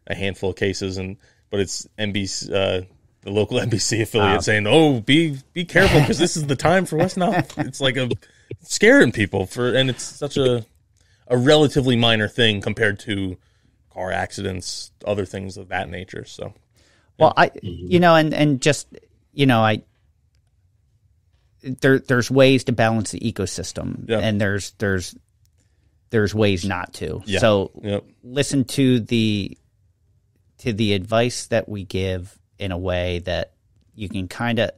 a handful of cases, but it's NBC, the local NBC affiliate saying, "Oh, be careful because this is the time for West Nile." It's like scaring people and it's such a relatively minor thing compared to car accidents, other things of that nature. So, well, there's ways to balance the ecosystem, and there's ways not to. Yeah. So listen to the advice that we give in a way that you can kind of.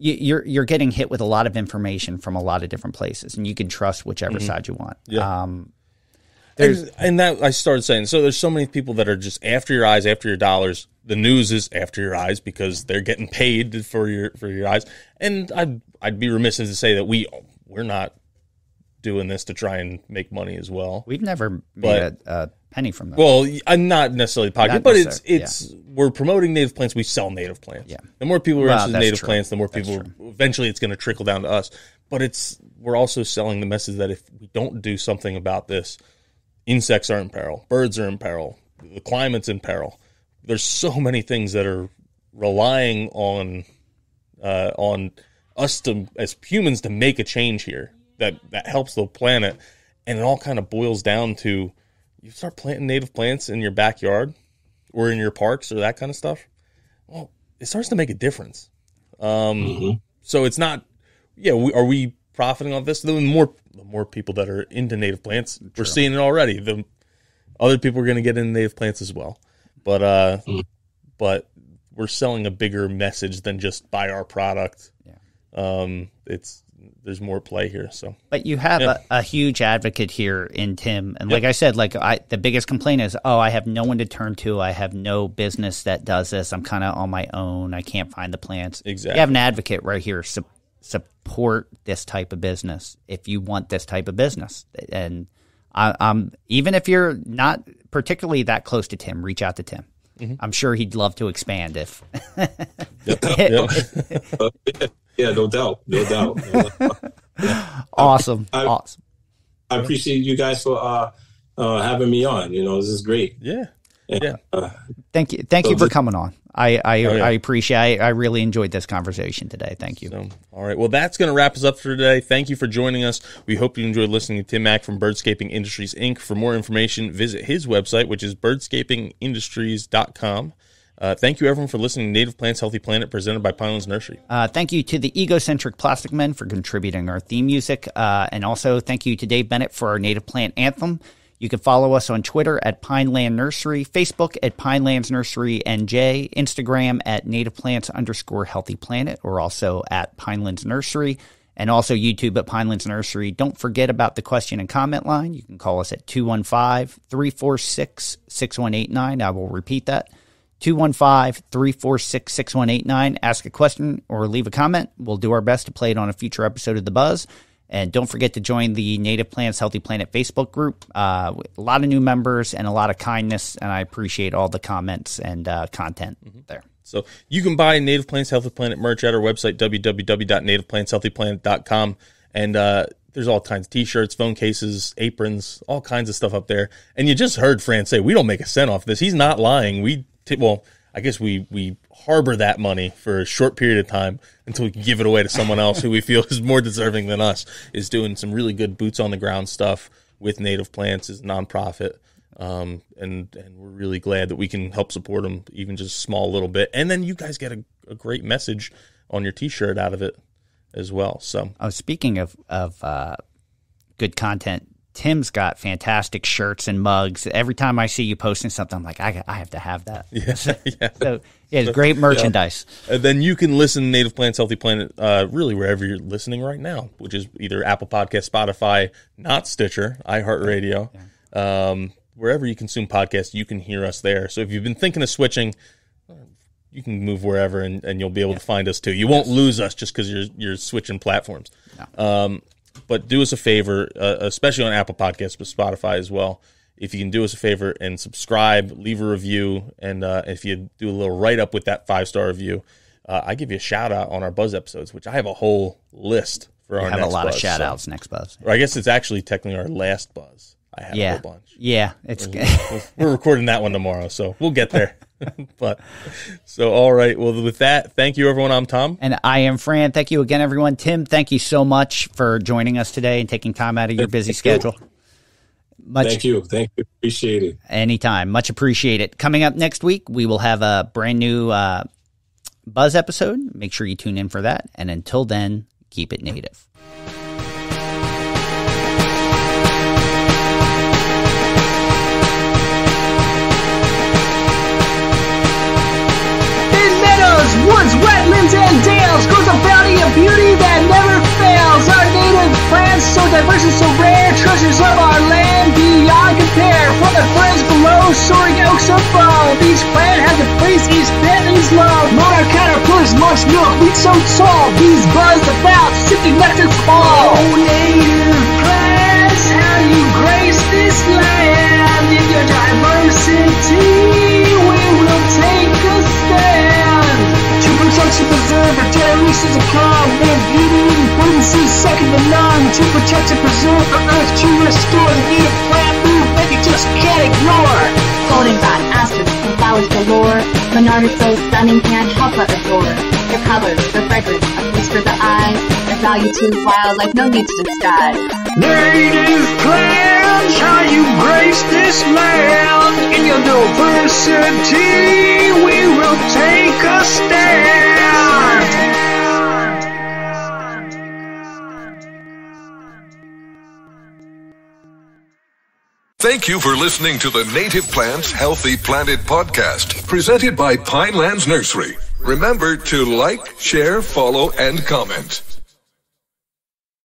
You're getting hit with a lot of information from a lot of different places, and you can trust whichever side you want. Yeah. And that I started saying, so there's so many people that are just after your eyes, after your dollars. The news is after your eyes because they're getting paid for your eyes. And I'd be remiss to say that we're not doing this to try and make money as well. We've never made a penny from that. Well, I'm not necessarily pocket, but we're promoting native plants. We sell native plants. Yeah. The more people are interested in native plants, the more people eventually it's going to trickle down to us. But we're also selling the message that if we don't do something about this, insects are in peril, birds are in peril, the climate's in peril. There's so many things that are relying on us as humans to make a change here that helps the planet, and it all kind of boils down to you start planting native plants in your backyard or in your parks or that kind of stuff. Well, it starts to make a difference. So it's not, are we profiting off this? The more people that are into native plants, we're seeing it already. The other people are going to get into native plants as well, but we're selling a bigger message than just buy our product. Yeah. There's more play here. So, but you have a huge advocate here in Tim, and like I said, the biggest complaint is, I have no one to turn to. I have no business that does this. I'm kind of on my own. I can't find the plants. Exactly. You have an advocate right here. Support this type of business if you want this type of business. And I'm even if you're not particularly that close to Tim, reach out to Tim. Mm-hmm. I'm sure he'd love to expand if. Yeah, no doubt. Awesome. I appreciate you guys for having me on. This is great. Yeah. Thank you for coming on. I appreciate it. I really enjoyed this conversation today. Thank you. So, all right. Well, that's going to wrap us up for today. Thank you for joining us. We hope you enjoyed listening to Tim Mack from Birdscaping Industries, Inc. For more information, visit his website, which is birdscapingindustries.com. Thank you, everyone, for listening to Native Plants, Healthy Planet, presented by Pinelands Nursery. Thank you to the Egocentric Plastic Men for contributing our theme music. And also thank you to Dave Bennett for our Native Plant Anthem. You can follow us on Twitter at Pineland Nursery, Facebook at Pinelands Nursery NJ, Instagram at Native Plants _Healthy Planet, or also at Pinelands Nursery, and also YouTube at Pinelands Nursery. Don't forget about the question and comment line. You can call us at 215-346-6189. I will repeat that. 215-346-6189. Ask a question or leave a comment. We'll do our best to play it on a future episode of The Buzz. And don't forget to join the Native Plants Healthy Planet Facebook group. A lot of new members and a lot of kindness, and I appreciate all the comments and content there. So you can buy Native Plants Healthy Planet merch at our website, www.nativeplantshealthyplanet.com. And there's all kinds of T-shirts, phone cases, aprons, all kinds of stuff up there. And you just heard Fran say, we don't make a cent off this. He's not lying. I guess we harbor that money for a short period of time until we can give it away to someone else who we feel is more deserving than us, is doing some really good boots-on-the-ground stuff with Native Plants as a nonprofit. And we're really glad that we can help support them, even just a small little bit. And then you guys get a great message on your T-shirt out of it as well. So, speaking of good content, Tim's got fantastic shirts and mugs. Every time I see you posting something, I'm like, I have to have that. Yeah. So, it's great merchandise. Yeah. And then you can listen to Native Plants Healthy Planet really wherever you're listening right now, which is either Apple Podcast, Spotify, not Stitcher, iHeartRadio. Yeah. Wherever you consume podcasts, you can hear us there. So if you've been thinking of switching, you can move wherever and you'll be able to find us too. You won't lose us just because you're switching platforms. No. But do us a favor, especially on Apple Podcasts, but Spotify as well. If you can do us a favor and subscribe, leave a review, and if you do a little write-up with that 5-star review, I give you a shout-out on our Buzz episodes, which I have a whole list for our next Buzz. We have a lot of shout-outs next Buzz. Or I guess it's actually technically our last Buzz. I have a whole bunch. Yeah. We're recording that one tomorrow, so we'll get there. All right. Well, with that, thank you, everyone. I'm Tom. And I am Fran. Thank you again, everyone. Tim, thank you so much for joining us today and taking time out of your busy schedule. Thank you. Appreciate it. Anytime. Much appreciated. Coming up next week, we will have a brand new Buzz episode. Make sure you tune in for that. And until then, keep it native. Woods, wetlands, and dales grows a bounty of beauty that never fails. Our native plants, so diverse and so rare, treasures of our land beyond compare. From the ferns below, soaring oaks above, each plant has a place each family's love. Monarch caterpillars munch milk, wheat so tall, bees buzz about, sipping nectar from all. Oh, native plants, how you grace this land. In your diversity, we will take a stand. To preserve our generations to come, and beauty and potency second to none. To protect and preserve the earth, to restore the native plant food that you just can't ignore. Goldenrod, asters, and flowers galore. Monarchs so stunning can't help but adore. Their colors, their fragrance, a feast for the eyes. Their value to wildlife, no need to disguise. Native plants, how you grace this land. In your diversity, we will take a stand. Thank you for listening to the Native Plants Healthy Planet podcast, presented by Pinelands Nursery. Remember to like, share, follow, and comment.